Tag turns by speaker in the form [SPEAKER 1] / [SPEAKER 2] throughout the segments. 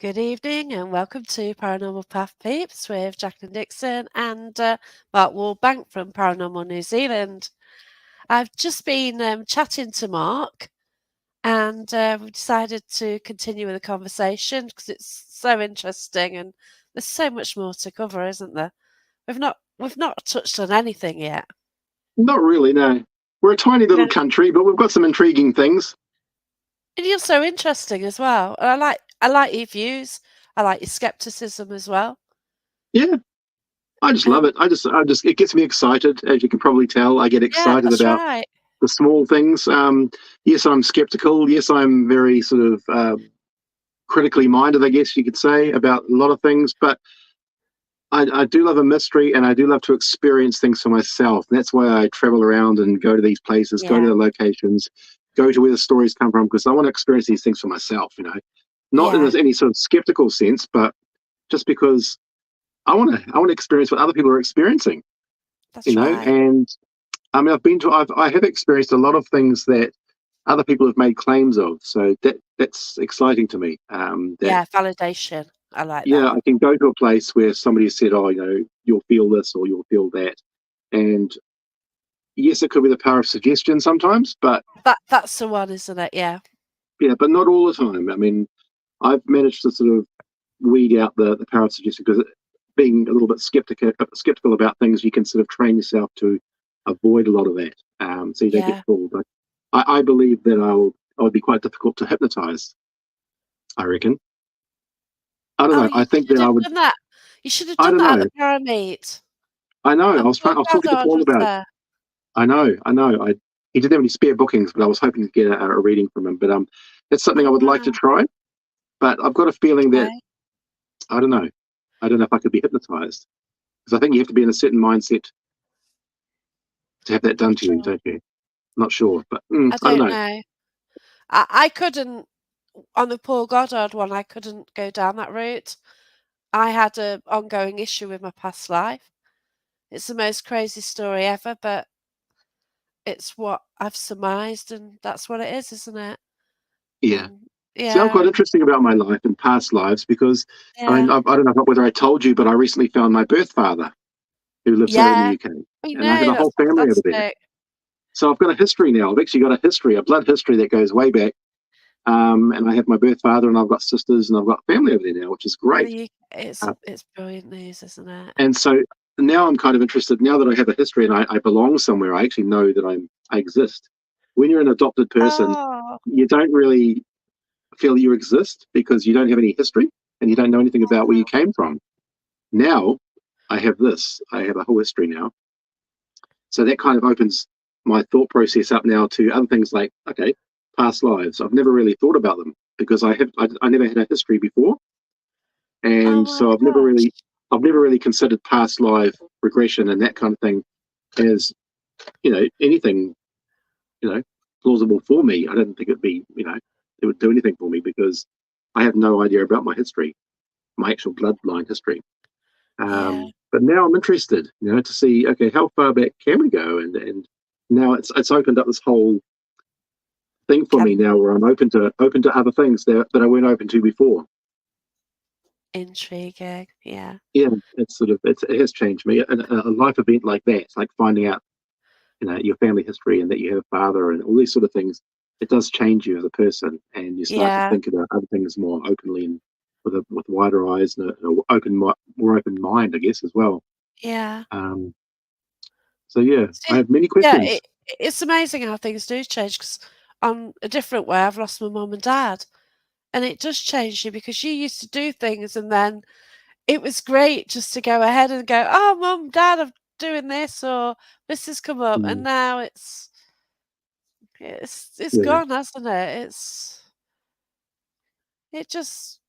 [SPEAKER 1] Good evening and welcome to Paranormal Path Peeps with Jacqueline Dixon and Mark Wallbank from Paranormal New Zealand. I've just been chatting to Mark and we decided to continue with the conversation because it's so interesting and there's so much more to cover, isn't there? We've not touched on anything yet.
[SPEAKER 2] Not really, no. We're a tiny little
[SPEAKER 1] Yeah.
[SPEAKER 2] country, but we've got some intriguing things.
[SPEAKER 1] And you're so interesting as well. And I like your views. I like your skepticism as well.
[SPEAKER 2] Yeah, I just love it. It gets me excited, as you can probably tell. I get
[SPEAKER 1] Yeah,
[SPEAKER 2] excited
[SPEAKER 1] that's
[SPEAKER 2] about
[SPEAKER 1] right.
[SPEAKER 2] the small things. Yes, I'm skeptical. Yes, I'm very sort of critically minded, I guess you could say, about a lot of things. But I do love a mystery, and I do love to experience things for myself. And that's why I travel around and go to these places, go to
[SPEAKER 1] Yeah,
[SPEAKER 2] the locations, go to where the stories come from, because I want to experience these things for myself. Not in
[SPEAKER 1] yeah,
[SPEAKER 2] any sort of skeptical sense, but just because I want to experience what other people are experiencing,
[SPEAKER 1] that's right.
[SPEAKER 2] and I mean I have experienced a lot of things that other people have made claims of, so that's exciting to me. That
[SPEAKER 1] Yeah, validation. I like
[SPEAKER 2] Yeah,
[SPEAKER 1] that.
[SPEAKER 2] I can go to a place where somebody said, oh, you'll feel this or you'll feel that, and yes, it could be the power of suggestion sometimes, but
[SPEAKER 1] That's the one, isn't it? Yeah.
[SPEAKER 2] yeah, but not all the time. I mean, I've managed to sort of weed out the power of suggestion because being a little bit skeptical about things, you can sort of train yourself to avoid a lot of that, so you don't get
[SPEAKER 1] Yeah.
[SPEAKER 2] fooled. But I believe that I would be quite difficult to hypnotize. I reckon. I don't
[SPEAKER 1] Oh,
[SPEAKER 2] know.
[SPEAKER 1] you
[SPEAKER 2] I think
[SPEAKER 1] should
[SPEAKER 2] that I
[SPEAKER 1] have
[SPEAKER 2] would.
[SPEAKER 1] done that. You should have
[SPEAKER 2] I
[SPEAKER 1] done
[SPEAKER 2] don't
[SPEAKER 1] that at
[SPEAKER 2] know.
[SPEAKER 1] the Pyramid.
[SPEAKER 2] I know.
[SPEAKER 1] And Paul
[SPEAKER 2] I was talking to
[SPEAKER 1] Goddard
[SPEAKER 2] Paul
[SPEAKER 1] was
[SPEAKER 2] about it.
[SPEAKER 1] there.
[SPEAKER 2] I know. I know. He didn't have any spare bookings, but I was hoping to get a reading from him. But it's something I
[SPEAKER 1] Oh,
[SPEAKER 2] would like to
[SPEAKER 1] wow.
[SPEAKER 2] try. But I've got a feeling that
[SPEAKER 1] Okay.
[SPEAKER 2] I don't know. I don't know if I could be hypnotized because I think you have to be in a certain mindset to have that
[SPEAKER 1] I'm
[SPEAKER 2] done
[SPEAKER 1] not
[SPEAKER 2] to you,
[SPEAKER 1] sure.
[SPEAKER 2] don't you? Not sure, but
[SPEAKER 1] I
[SPEAKER 2] I don't
[SPEAKER 1] don't
[SPEAKER 2] know.
[SPEAKER 1] know. I couldn't, on the Paul Goddard one, I couldn't go down that route. I had an ongoing issue with my past life. It's the most crazy story ever, but it's what I've surmised, and that's what it is, isn't it?
[SPEAKER 2] Yeah.
[SPEAKER 1] And
[SPEAKER 2] See, I'm
[SPEAKER 1] yeah,
[SPEAKER 2] quite
[SPEAKER 1] and
[SPEAKER 2] interesting about my life and past lives because I
[SPEAKER 1] yeah.
[SPEAKER 2] mean, I don't know whether I told you, but I recently found my birth father who lives over in the
[SPEAKER 1] Yeah,
[SPEAKER 2] UK,
[SPEAKER 1] I
[SPEAKER 2] and I have
[SPEAKER 1] know,
[SPEAKER 2] a
[SPEAKER 1] that's
[SPEAKER 2] whole family over there.
[SPEAKER 1] fantastic.
[SPEAKER 2] So I've got a history now. I've actually got a history, a blood history that goes way back. And I have my birth father, and I've got sisters, and I've got family over there now, which is
[SPEAKER 1] And
[SPEAKER 2] great.
[SPEAKER 1] the
[SPEAKER 2] Uh,
[SPEAKER 1] it's brilliant news, isn't it?
[SPEAKER 2] and so now I'm kind of interested. Now that I have a history and I belong somewhere, I actually know that I exist. When you're an adopted person,
[SPEAKER 1] Oh,
[SPEAKER 2] you don't really feel you exist because you don't have any history and you don't know anything about where you came from. Now I have this. I have a whole history now. So that kind of opens my thought process up now to other things like, okay, past lives. I've never really thought about them because I never had a history before.
[SPEAKER 1] oh
[SPEAKER 2] And
[SPEAKER 1] my
[SPEAKER 2] so
[SPEAKER 1] gosh.
[SPEAKER 2] I've never really considered past life regression and that kind of thing as, anything, you know, plausible for me. I don't think it would do anything for me because I have no idea about my history, my actual bloodline history.
[SPEAKER 1] Yeah,
[SPEAKER 2] But now I'm interested, to see, okay, how far back can we go? And now it's opened up this whole thing for me
[SPEAKER 1] can
[SPEAKER 2] now where I'm open to other things that I weren't open to before.
[SPEAKER 1] intriguing. Yeah,
[SPEAKER 2] Yeah, it has changed me. And a life event like that, like finding out, your family history and that you have a father and all these sort of things, it does change you as a person, and you start to
[SPEAKER 1] yeah,
[SPEAKER 2] think about other things more openly and with wider eyes and more open mind, I guess, as well.
[SPEAKER 1] yeah.
[SPEAKER 2] Um, so yeah, I
[SPEAKER 1] See,
[SPEAKER 2] have many
[SPEAKER 1] yeah,
[SPEAKER 2] questions.
[SPEAKER 1] it's amazing how things do change. Because on a different way, I've lost my mum and dad, and it does change you because you used to do things and then it was great just to go ahead and go, "Oh, mum, dad, I'm doing this," or "This has come up," and
[SPEAKER 2] Mm,
[SPEAKER 1] now it's
[SPEAKER 2] yeah,
[SPEAKER 1] gone, hasn't it? It just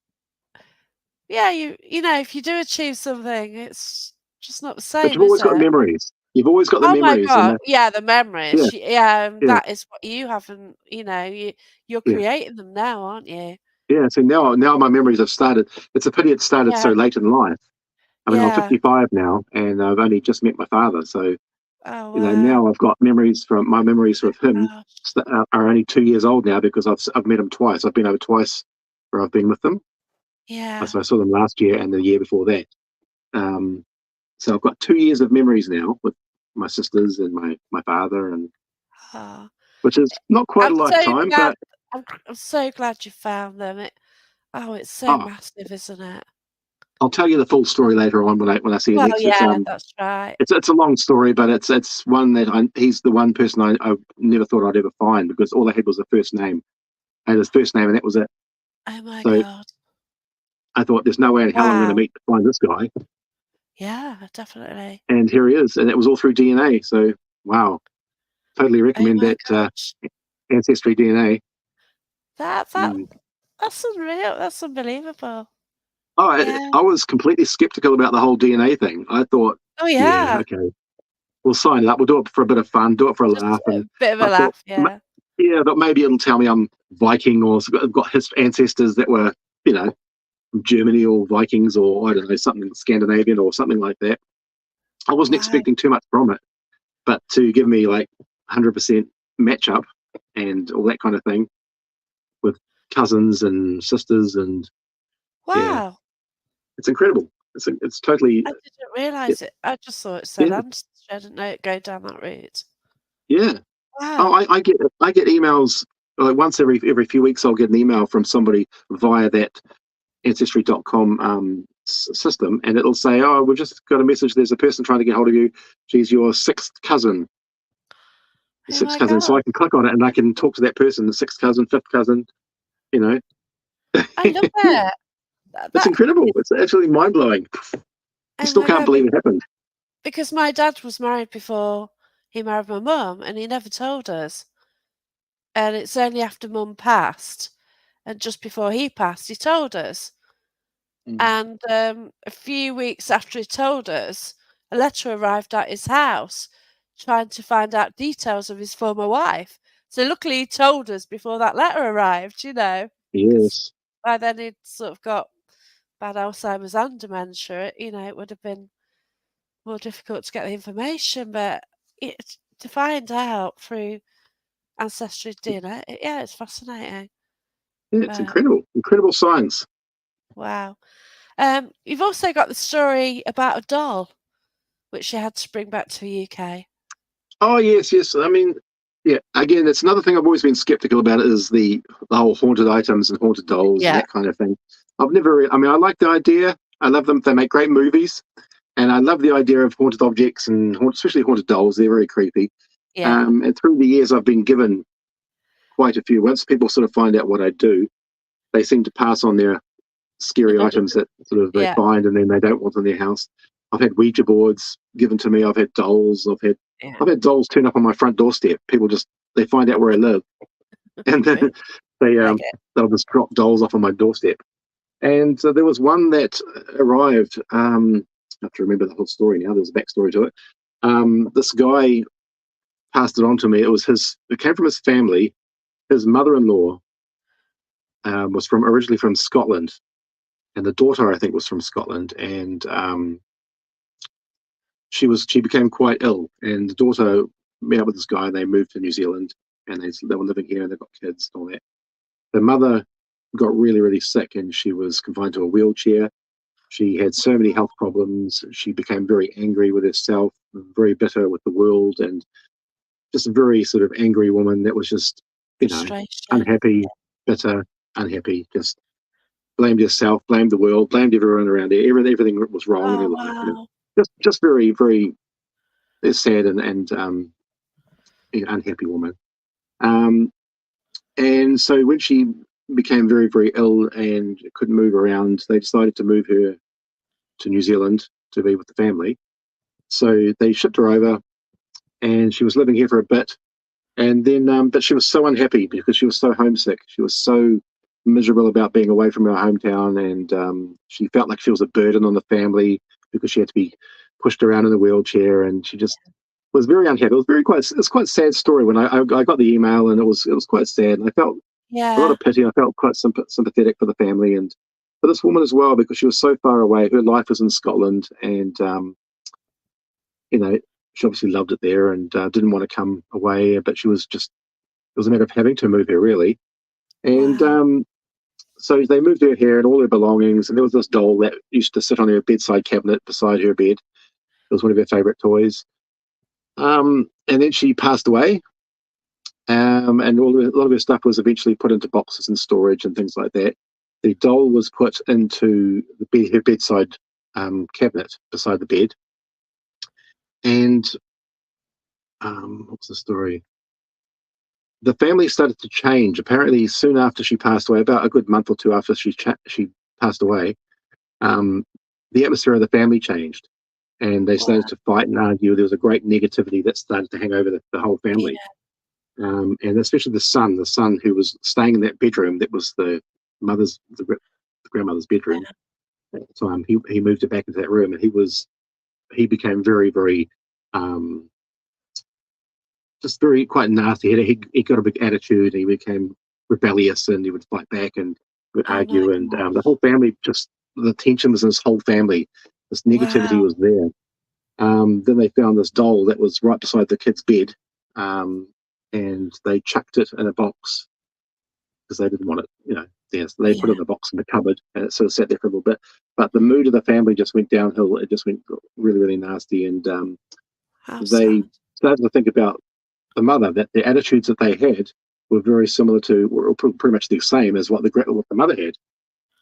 [SPEAKER 1] yeah, if you do achieve something, it's just not the
[SPEAKER 2] but
[SPEAKER 1] same,
[SPEAKER 2] you've
[SPEAKER 1] is
[SPEAKER 2] always got the
[SPEAKER 1] it?
[SPEAKER 2] memories. You've always got the
[SPEAKER 1] Oh my
[SPEAKER 2] memories, and
[SPEAKER 1] god, yeah, the
[SPEAKER 2] yeah,
[SPEAKER 1] memories, yeah, and
[SPEAKER 2] yeah,
[SPEAKER 1] that is what you haven't you're
[SPEAKER 2] yeah.
[SPEAKER 1] creating them now, aren't you?
[SPEAKER 2] Yeah, so now my memories have started. It's a pity it started so
[SPEAKER 1] Yeah,
[SPEAKER 2] late in life. I mean, I'm
[SPEAKER 1] yeah.
[SPEAKER 2] 55 now, and I've only just met my father. So,
[SPEAKER 1] Oh, wow.
[SPEAKER 2] now I've got my memories with him
[SPEAKER 1] Gosh.
[SPEAKER 2] are only 2 years old now because I've met him twice. I've been over twice where I've been with them.
[SPEAKER 1] Yeah.
[SPEAKER 2] So I saw them last year and the year before that. So I've got 2 years of memories now with my sisters and my father, and
[SPEAKER 1] Oh,
[SPEAKER 2] which is not quite
[SPEAKER 1] I'm
[SPEAKER 2] a
[SPEAKER 1] so
[SPEAKER 2] lifetime,
[SPEAKER 1] glad.
[SPEAKER 2] but
[SPEAKER 1] I'm so glad you found them. It's so
[SPEAKER 2] oh,
[SPEAKER 1] massive, isn't it?
[SPEAKER 2] I'll tell you the full story later on when I see you
[SPEAKER 1] Well,
[SPEAKER 2] next.
[SPEAKER 1] yeah, that's right.
[SPEAKER 2] It's a long story, but it's one that he's the one person I never thought I'd ever find, because all I had was the first name. I had his first name and that was it.
[SPEAKER 1] Oh my
[SPEAKER 2] So
[SPEAKER 1] God.
[SPEAKER 2] I thought there's no way in hell I'm going to
[SPEAKER 1] Wow.
[SPEAKER 2] meet to find this guy,
[SPEAKER 1] Yeah, definitely.
[SPEAKER 2] and here he is, and it was all through DNA. So wow, totally
[SPEAKER 1] Oh
[SPEAKER 2] recommend
[SPEAKER 1] my
[SPEAKER 2] that
[SPEAKER 1] gosh.
[SPEAKER 2] Ancestry DNA.
[SPEAKER 1] That that
[SPEAKER 2] Mm.
[SPEAKER 1] that's unreal. That's unbelievable.
[SPEAKER 2] Oh,
[SPEAKER 1] Yeah.
[SPEAKER 2] I was completely skeptical about the whole DNA thing. I thought,
[SPEAKER 1] Oh
[SPEAKER 2] yeah,
[SPEAKER 1] yeah.
[SPEAKER 2] okay, we'll sign it up. We'll do it for a bit of fun, do it for a
[SPEAKER 1] Just
[SPEAKER 2] laugh.
[SPEAKER 1] a
[SPEAKER 2] And
[SPEAKER 1] bit of a
[SPEAKER 2] I thought,
[SPEAKER 1] laugh, yeah.
[SPEAKER 2] yeah, but maybe it'll tell me I'm Viking, or got his ancestors that were, you know, from Germany or Vikings, or I don't know, something Scandinavian or something like that. I wasn't
[SPEAKER 1] Wow.
[SPEAKER 2] expecting too much from it, but to give me like 100% match up and all that kind of thing with cousins and sisters, and yeah,
[SPEAKER 1] Wow.
[SPEAKER 2] it's incredible. It's totally,
[SPEAKER 1] I didn't realise it. I just thought it said
[SPEAKER 2] yeah,
[SPEAKER 1] ancestry. I didn't know it'd go down that route.
[SPEAKER 2] yeah. Oh,
[SPEAKER 1] Wow.
[SPEAKER 2] I get emails like once every few weeks. I'll get an email from somebody via that ancestry.com system, and it'll say, "Oh, we've just got a message. There's a person trying to get hold of you. She's your
[SPEAKER 1] Oh
[SPEAKER 2] sixth
[SPEAKER 1] my
[SPEAKER 2] cousin." So
[SPEAKER 1] God.
[SPEAKER 2] I can click on it and I can talk to that person, the sixth cousin, fifth cousin. You know,
[SPEAKER 1] I love it. That,
[SPEAKER 2] it's
[SPEAKER 1] that
[SPEAKER 2] incredible. It's actually mind blowing. I
[SPEAKER 1] oh
[SPEAKER 2] still
[SPEAKER 1] my
[SPEAKER 2] can't
[SPEAKER 1] God.
[SPEAKER 2] believe it happened.
[SPEAKER 1] Because my dad was married before he married my mum, and he never told us. And it's only after mum passed, and just before he passed, he told us.
[SPEAKER 2] Mm.
[SPEAKER 1] And a few weeks after he told us, a letter arrived at his house trying to find out details of his former wife. So luckily he told us before that letter arrived, because
[SPEAKER 2] Yes,
[SPEAKER 1] by then he'd sort of got bad Alzheimer's and dementia. It would have been more difficult to get the information, but to find out through ancestry DNA, yeah, it's fascinating.
[SPEAKER 2] yeah, it's
[SPEAKER 1] But
[SPEAKER 2] incredible, incredible science.
[SPEAKER 1] wow. You've also got the story about a doll which you had to bring back to the UK.
[SPEAKER 2] Oh yes, yes. I mean, yeah. Again, it's another thing I've always been skeptical about, is the whole haunted items and haunted dolls and
[SPEAKER 1] Yeah,
[SPEAKER 2] that kind of thing. I've never. I mean, I like the idea. I love them. They make great movies, and I love the idea of haunted objects and especially haunted dolls. They're very creepy.
[SPEAKER 1] yeah,
[SPEAKER 2] And through the years, I've been given quite a few. Once people sort of find out what I do, they seem to pass on their scary items that sort of they
[SPEAKER 1] yeah,
[SPEAKER 2] find and then they don't want in their house. I've had Ouija boards given to me. I've had dolls.
[SPEAKER 1] yeah.
[SPEAKER 2] I've had dolls turn up on my front doorstep. People just they find out where I live, and then
[SPEAKER 1] Really
[SPEAKER 2] they
[SPEAKER 1] like it.
[SPEAKER 2] they'll just drop dolls off on my doorstep. And so there was one that arrived. I have to remember the whole story now. There's a backstory to it. This guy passed it on to me. It was his. It came from his family. His mother-in-law was from originally from Scotland, and the daughter I think was from Scotland, and she became quite ill, and the daughter met up with this guy, and they moved to New Zealand, and they were living here, and they got kids and all that. The mother got really really sick, and she was confined to a wheelchair. She had so many health problems. She became very angry with herself, very bitter with the world, and just a very sort of angry woman that was just, you know,
[SPEAKER 1] Frustration.
[SPEAKER 2] unhappy, bitter, unhappy, just blamed herself, blamed the world, blamed everyone around her. Everything was wrong in her
[SPEAKER 1] Oh,
[SPEAKER 2] life. And
[SPEAKER 1] wow.
[SPEAKER 2] just very, very sad and unhappy woman. Um, and so when she became very, very ill and couldn't move around, they decided to move her to New Zealand to be with the family. So they shipped her over, and she was living here for a bit. And then, but she was so unhappy because she was so homesick. She was so miserable about being away from her hometown, and she felt like she was a burden on the family because she had to be pushed around in a wheelchair, and she just was very unhappy. It's quite a sad story when I got the email, and it was quite sad, and I felt a lot
[SPEAKER 1] Yeah,
[SPEAKER 2] of pity. I felt quite sympathetic for the family and for this woman as well, because she was so far away. Her life was in Scotland, and you know, she obviously loved it there and didn't want to come away, but she was just, it was a matter of having to move here, really. And
[SPEAKER 1] wow.
[SPEAKER 2] so they moved her here and all her belongings, and there was this doll that used to sit on her bedside cabinet beside her bed. It was one of her favourite toys. And then she passed away, and a lot of her stuff was eventually put into boxes and storage and things like that. The doll was put into her bedside cabinet beside the bed. And what's the story? The family started to change. Apparently, soon after she passed away, about a good month or two after she passed away, the atmosphere of the family changed, and they started to fight and argue. There was a great negativity that started to hang over the whole family, and especially the son who was staying in that bedroom that was the grandmother's bedroom at the time. He moved it back into that room, and he became very, very just very quite nasty. He got a big attitude. He became rebellious, and he would fight back and would
[SPEAKER 1] Oh my
[SPEAKER 2] argue. And
[SPEAKER 1] God.
[SPEAKER 2] the whole family, just the tension was in this whole family. This negativity
[SPEAKER 1] Wow.
[SPEAKER 2] was there. Then they found this doll that was right beside the kid's bed, and they chucked it in a box because they didn't want it. Yes, they put it
[SPEAKER 1] Yeah.
[SPEAKER 2] in a box in the cupboard, and it sort of sat there for a little bit. But the mood of the family just went downhill. It just went really, really nasty, and
[SPEAKER 1] How
[SPEAKER 2] they
[SPEAKER 1] sad.
[SPEAKER 2] started to think about the mother, that the attitudes that they had were very similar to, or pretty much the same as what the mother had.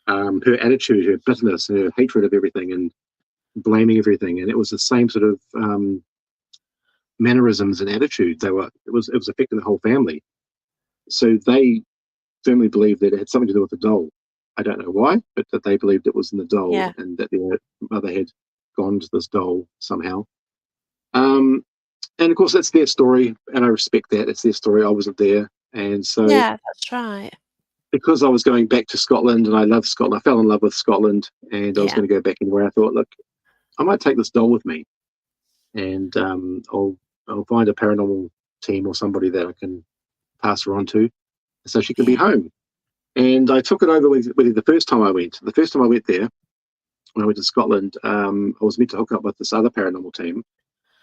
[SPEAKER 2] Her attitude, her bitterness, her hatred of everything, and blaming everything, and it was the same sort of mannerisms and attitude. It was affecting the whole family. So they firmly believed that it had something to do with the doll. I don't know why, but that they believed it was in the doll,
[SPEAKER 1] Yeah.
[SPEAKER 2] and that their mother had gone to this doll somehow. Um, and of course, that's their story, and I respect that. It's their story. I wasn't there, and so
[SPEAKER 1] Yeah, that's right.
[SPEAKER 2] because I was going back to Scotland, and I love Scotland, I fell in love with Scotland, and I was
[SPEAKER 1] Yeah.
[SPEAKER 2] going to go back anywhere. I thought, look, I might take this doll with me, and I'll find a paranormal team or somebody that I can pass her on to, so she can be
[SPEAKER 1] Yeah.
[SPEAKER 2] home. And I took it over with the first time I went. The first time I went there, when I went to Scotland, I was meant to hook up with this other paranormal team.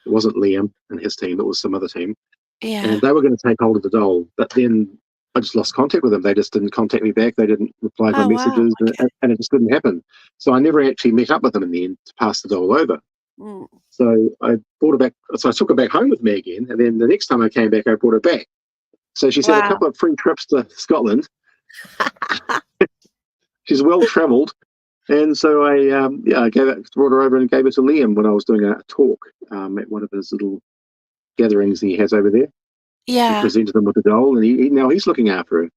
[SPEAKER 2] It wasn't Liam and his team; it was some other team,
[SPEAKER 1] Yeah.
[SPEAKER 2] and they were going to take hold of the doll. But then I just lost contact with them. They just didn't contact me back. They didn't reply to my
[SPEAKER 1] Oh wow.
[SPEAKER 2] messages,
[SPEAKER 1] Okay.
[SPEAKER 2] and it just didn't happen. So I never actually met up with them in the end to pass the doll over.
[SPEAKER 1] Mm.
[SPEAKER 2] So I brought her back. So I took her back home with me again, and then the next time I came back, I brought her back. So she's had a
[SPEAKER 1] Wow.
[SPEAKER 2] couple of free trips to Scotland. She's well travelled, and so I brought her over and gave it to Liam when I was doing a talk at one of his little gatherings he has over there, and
[SPEAKER 1] Yeah.
[SPEAKER 2] presented him with the doll, and now he's looking after her.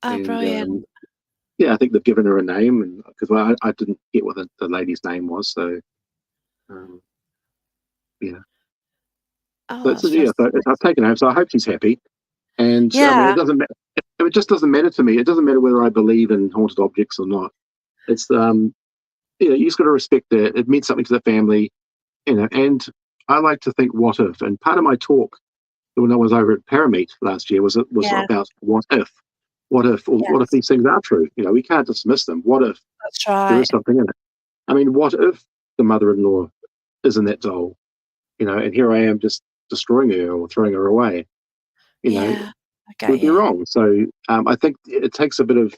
[SPEAKER 1] Oh,
[SPEAKER 2] And
[SPEAKER 1] brilliant.
[SPEAKER 2] yeah, I think they've given her a name, and because I didn't get what the lady's name was, so um, yeah.
[SPEAKER 1] Oh,
[SPEAKER 2] So
[SPEAKER 1] that's
[SPEAKER 2] yeah, so
[SPEAKER 1] fascinating.
[SPEAKER 2] I've taken her home, so I hope she's happy. And I mean, it
[SPEAKER 1] Yeah.
[SPEAKER 2] doesn't matter. It just doesn't matter to me. It doesn't matter whether I believe in haunted objects or not. It's you just got to respect that it meant something to the family, And I like to think, what if? And part of my talk when I was over at Parameet last year was
[SPEAKER 1] Yeah.
[SPEAKER 2] about what if
[SPEAKER 1] Yes.
[SPEAKER 2] these things are true? We can't dismiss them. What if
[SPEAKER 1] That's
[SPEAKER 2] there
[SPEAKER 1] right.
[SPEAKER 2] is something in it? I mean, what if the mother-in-law is in that doll? And here I am just destroying her or throwing her away. You know,
[SPEAKER 1] Yeah. I get
[SPEAKER 2] would be
[SPEAKER 1] you.
[SPEAKER 2] wrong. So I think it takes a bit of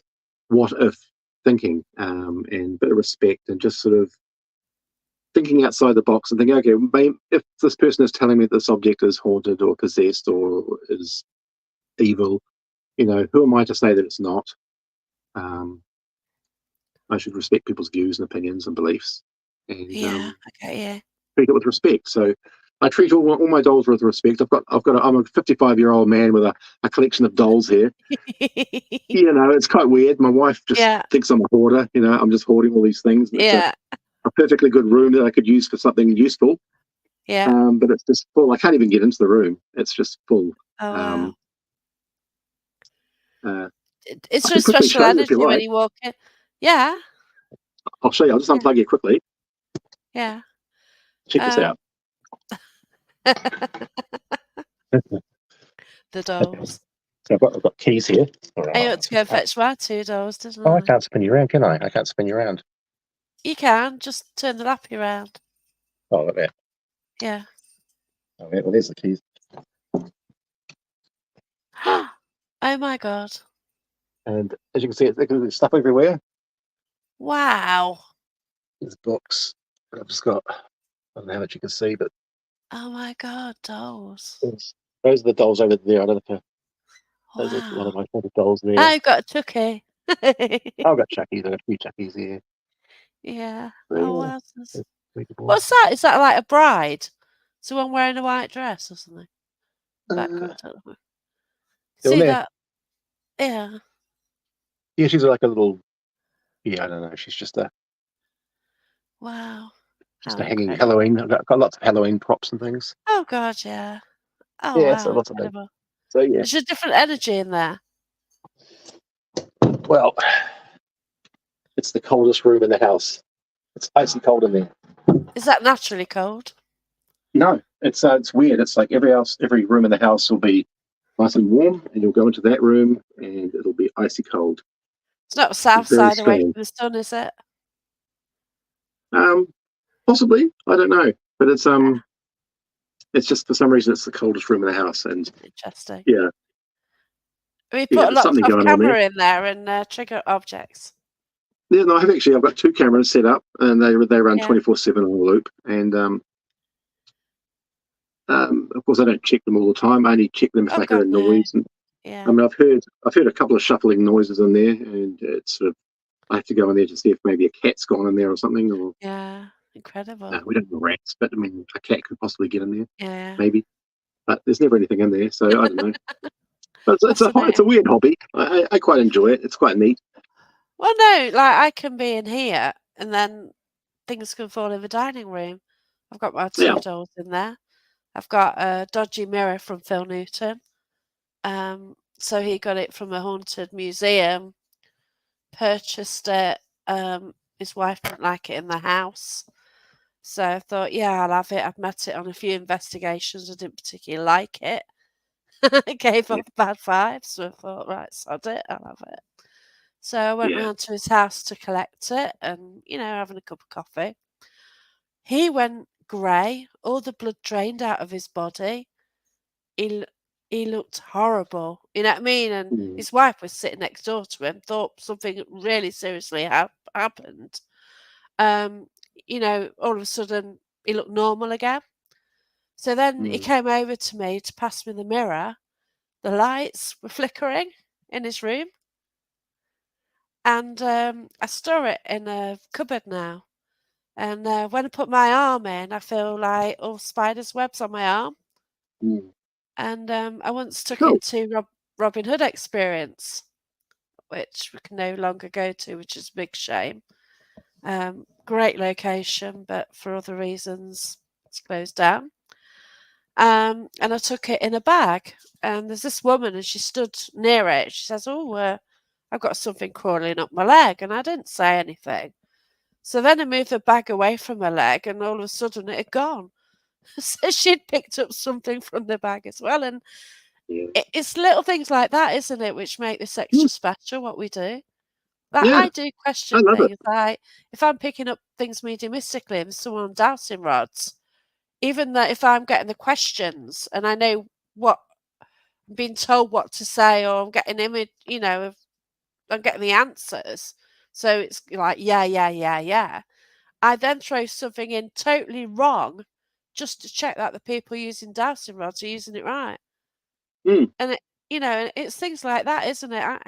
[SPEAKER 2] what if thinking, and a bit of respect, and just sort of thinking outside the box and thinking, okay, maybe if this person is telling me this object is haunted or possessed or is evil, who am I to say that it's not? Um, I should respect people's views and opinions and beliefs, and
[SPEAKER 1] Yeah. I get
[SPEAKER 2] treat it with respect. So I treat all my dolls with respect. I'm a 55-year-old man with a collection of dolls here.
[SPEAKER 1] you.
[SPEAKER 2] It's quite weird. My wife just
[SPEAKER 1] Yeah.
[SPEAKER 2] thinks I'm a hoarder. I'm just hoarding all these things. And it's a,
[SPEAKER 1] Yeah.
[SPEAKER 2] a perfectly good room that I could use for something useful.
[SPEAKER 1] Yeah.
[SPEAKER 2] But it's just full. I can't even get into the room. It's just full.
[SPEAKER 1] Oh, wow.
[SPEAKER 2] Um, uh, I
[SPEAKER 1] It's a
[SPEAKER 2] can quickly
[SPEAKER 1] special
[SPEAKER 2] show you if you
[SPEAKER 1] energy when
[SPEAKER 2] like.
[SPEAKER 1] you walk in. Yeah.
[SPEAKER 2] I'll show you. I'll just
[SPEAKER 1] Yeah.
[SPEAKER 2] unplug you quickly.
[SPEAKER 1] Yeah.
[SPEAKER 2] Check this
[SPEAKER 1] Um,
[SPEAKER 2] out.
[SPEAKER 1] the dolls.
[SPEAKER 2] So I've got keys here. All
[SPEAKER 1] I
[SPEAKER 2] right.
[SPEAKER 1] ought to go fetch my two dolls, didn't
[SPEAKER 2] Oh, I
[SPEAKER 1] I?
[SPEAKER 2] can't spin you around, can I? I can't spin you around.
[SPEAKER 1] You can just turn the lappy around.
[SPEAKER 2] Oh, look there.
[SPEAKER 1] Yeah.
[SPEAKER 2] Oh, yeah, well, there's the keys.
[SPEAKER 1] Oh my god.
[SPEAKER 2] And as you can see, there's stuff everywhere.
[SPEAKER 1] Wow.
[SPEAKER 2] There's books. I've just got, I don't know how much you can see, but
[SPEAKER 1] Oh my God, dolls.
[SPEAKER 2] those are the dolls over there. I don't know if those are one
[SPEAKER 1] Wow.
[SPEAKER 2] of my favorite dolls there.
[SPEAKER 1] I've got a Chucky.
[SPEAKER 2] I've got Chuckies. I've got a few Chuckies here.
[SPEAKER 1] Yeah.
[SPEAKER 2] So,
[SPEAKER 1] Oh,
[SPEAKER 2] yeah,
[SPEAKER 1] wow.
[SPEAKER 2] that's pretty cool.
[SPEAKER 1] What's that? Is that like a bride? Someone wearing a white dress or something? Background.
[SPEAKER 2] Down
[SPEAKER 1] See
[SPEAKER 2] there.
[SPEAKER 1] that? Yeah.
[SPEAKER 2] Yeah, she's like a little. Yeah, I don't know. She's just a
[SPEAKER 1] Wow.
[SPEAKER 2] just
[SPEAKER 1] How
[SPEAKER 2] a hanging
[SPEAKER 1] incredible.
[SPEAKER 2] Halloween. I've got lots of Halloween props and things.
[SPEAKER 1] Oh God, yeah. Oh
[SPEAKER 2] Yeah, so
[SPEAKER 1] wow,
[SPEAKER 2] lots of things.
[SPEAKER 1] incredible.
[SPEAKER 2] So yeah.
[SPEAKER 1] There's a different energy in there.
[SPEAKER 2] Well, it's the coldest room in the house. It's icy cold in there.
[SPEAKER 1] Is that naturally cold?
[SPEAKER 2] No, it's weird. It's like every room in the house will be nice and warm, and you'll go into that room and it'll be icy cold.
[SPEAKER 1] It's not south
[SPEAKER 2] It's very
[SPEAKER 1] side away
[SPEAKER 2] strange.
[SPEAKER 1] from the sun, is it?
[SPEAKER 2] Possibly, I don't know, but it's just for some reason it's the coldest room in the house, and
[SPEAKER 1] Interesting.
[SPEAKER 2] yeah,
[SPEAKER 1] We
[SPEAKER 2] yeah,
[SPEAKER 1] put a
[SPEAKER 2] there's
[SPEAKER 1] lot
[SPEAKER 2] something
[SPEAKER 1] of
[SPEAKER 2] going on there.
[SPEAKER 1] camera in there and trigger objects.
[SPEAKER 2] Yeah, no, I've got 2 cameras set up, and they run
[SPEAKER 1] Yeah.
[SPEAKER 2] 24/7 on a loop, and of course I don't check them all the time. I only check them if
[SPEAKER 1] Oh
[SPEAKER 2] I hear
[SPEAKER 1] God,
[SPEAKER 2] a
[SPEAKER 1] no.
[SPEAKER 2] noise. And, I
[SPEAKER 1] Yeah.
[SPEAKER 2] mean, I've heard a couple of shuffling noises in there, and it's sort of I have to go in there to see if maybe a cat's gone in there or something. Or
[SPEAKER 1] Yeah.
[SPEAKER 2] no,
[SPEAKER 1] Incredible.
[SPEAKER 2] we don't have rats, but I mean a cat could possibly get in there,
[SPEAKER 1] Yeah.
[SPEAKER 2] maybe. But there's never anything in there, so I don't know. But it's a
[SPEAKER 1] Fascinating.
[SPEAKER 2] weird hobby. I quite enjoy it. It's quite neat.
[SPEAKER 1] Well, no, like I can be in here and then things can fall in the dining room. I've got my
[SPEAKER 2] Yeah.
[SPEAKER 1] 2 dolls in there. I've got a dodgy mirror from Phil Newton. So he got it from a haunted museum, purchased it. His wife didn't like it in the house. So I thought, yeah, I'll have it. I've met it on a few investigations. I didn't particularly like it. It gave
[SPEAKER 2] Yeah.
[SPEAKER 1] off bad vibes. So I thought, right, sod it, I'll have it. So I went
[SPEAKER 2] Yeah.
[SPEAKER 1] round to his house to collect it and, having a cup of coffee. He went grey, all the blood drained out of his body. He l he looked horrible, you know what I mean? And
[SPEAKER 2] Mm.
[SPEAKER 1] his wife was sitting next door to him, thought something really seriously happened. Um, all of a sudden, he looked normal again. So then he
[SPEAKER 2] Mm.
[SPEAKER 1] came over to me to pass me the mirror. The lights were flickering in his room, and, I store it in a cupboard now. And, when I put my arm in, I feel like all spiders' webs on my arm.
[SPEAKER 2] Mm.
[SPEAKER 1] And, I once took
[SPEAKER 2] Cool.
[SPEAKER 1] it to Robin Hood Experience, which we can no longer go to, which is a big shame. Great location, but for other reasons, it's closed down. And I took it in a bag, and there's this woman, and she stood near it. She says, "Oh, I've got something crawling up my leg," and I didn't say anything. So then I moved the bag away from her leg, and all of a sudden it had gone. So she'd picked up something from the bag as well, and
[SPEAKER 2] Yeah.
[SPEAKER 1] it's little things like that, isn't it, which make this
[SPEAKER 2] Mm.
[SPEAKER 1] extra special, what we do. Like,
[SPEAKER 2] Yeah.
[SPEAKER 1] I do
[SPEAKER 2] I
[SPEAKER 1] question
[SPEAKER 2] love it.
[SPEAKER 1] things, like, if I'm picking up things mediumistically and someone on dowsing rods, even that if I'm getting the questions and I know what I'm being told what to say or I'm getting image, I'm getting the answers. So it's like, yeah, yeah, yeah, yeah. I then throw something in totally wrong just to check that the people using dowsing rods are using it right.
[SPEAKER 2] Mm.
[SPEAKER 1] And it's things like that, isn't it?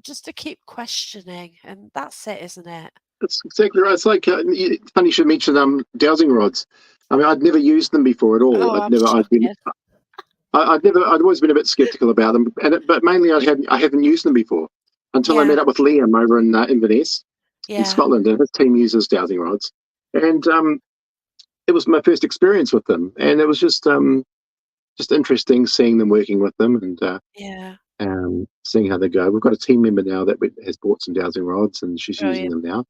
[SPEAKER 1] Just to keep questioning, and that's it, isn't it?
[SPEAKER 2] That's exactly right. It's like funny you should mention dowsing rods. I mean, I'd never used them before at all.
[SPEAKER 1] Oh, I'm shocking.
[SPEAKER 2] I'd always been a bit skeptical about them, but mainly I hadn't used them before until I
[SPEAKER 1] Yeah,
[SPEAKER 2] met up with Liam over in Inverness in
[SPEAKER 1] yeah,
[SPEAKER 2] Scotland, and his team uses dowsing rods, and it was my first experience with them, and it was just interesting seeing them working with them and
[SPEAKER 1] yeah.
[SPEAKER 2] seeing how they go. We've got a team member now that has bought some dowsing rods, and she's using
[SPEAKER 1] Brilliant.
[SPEAKER 2] them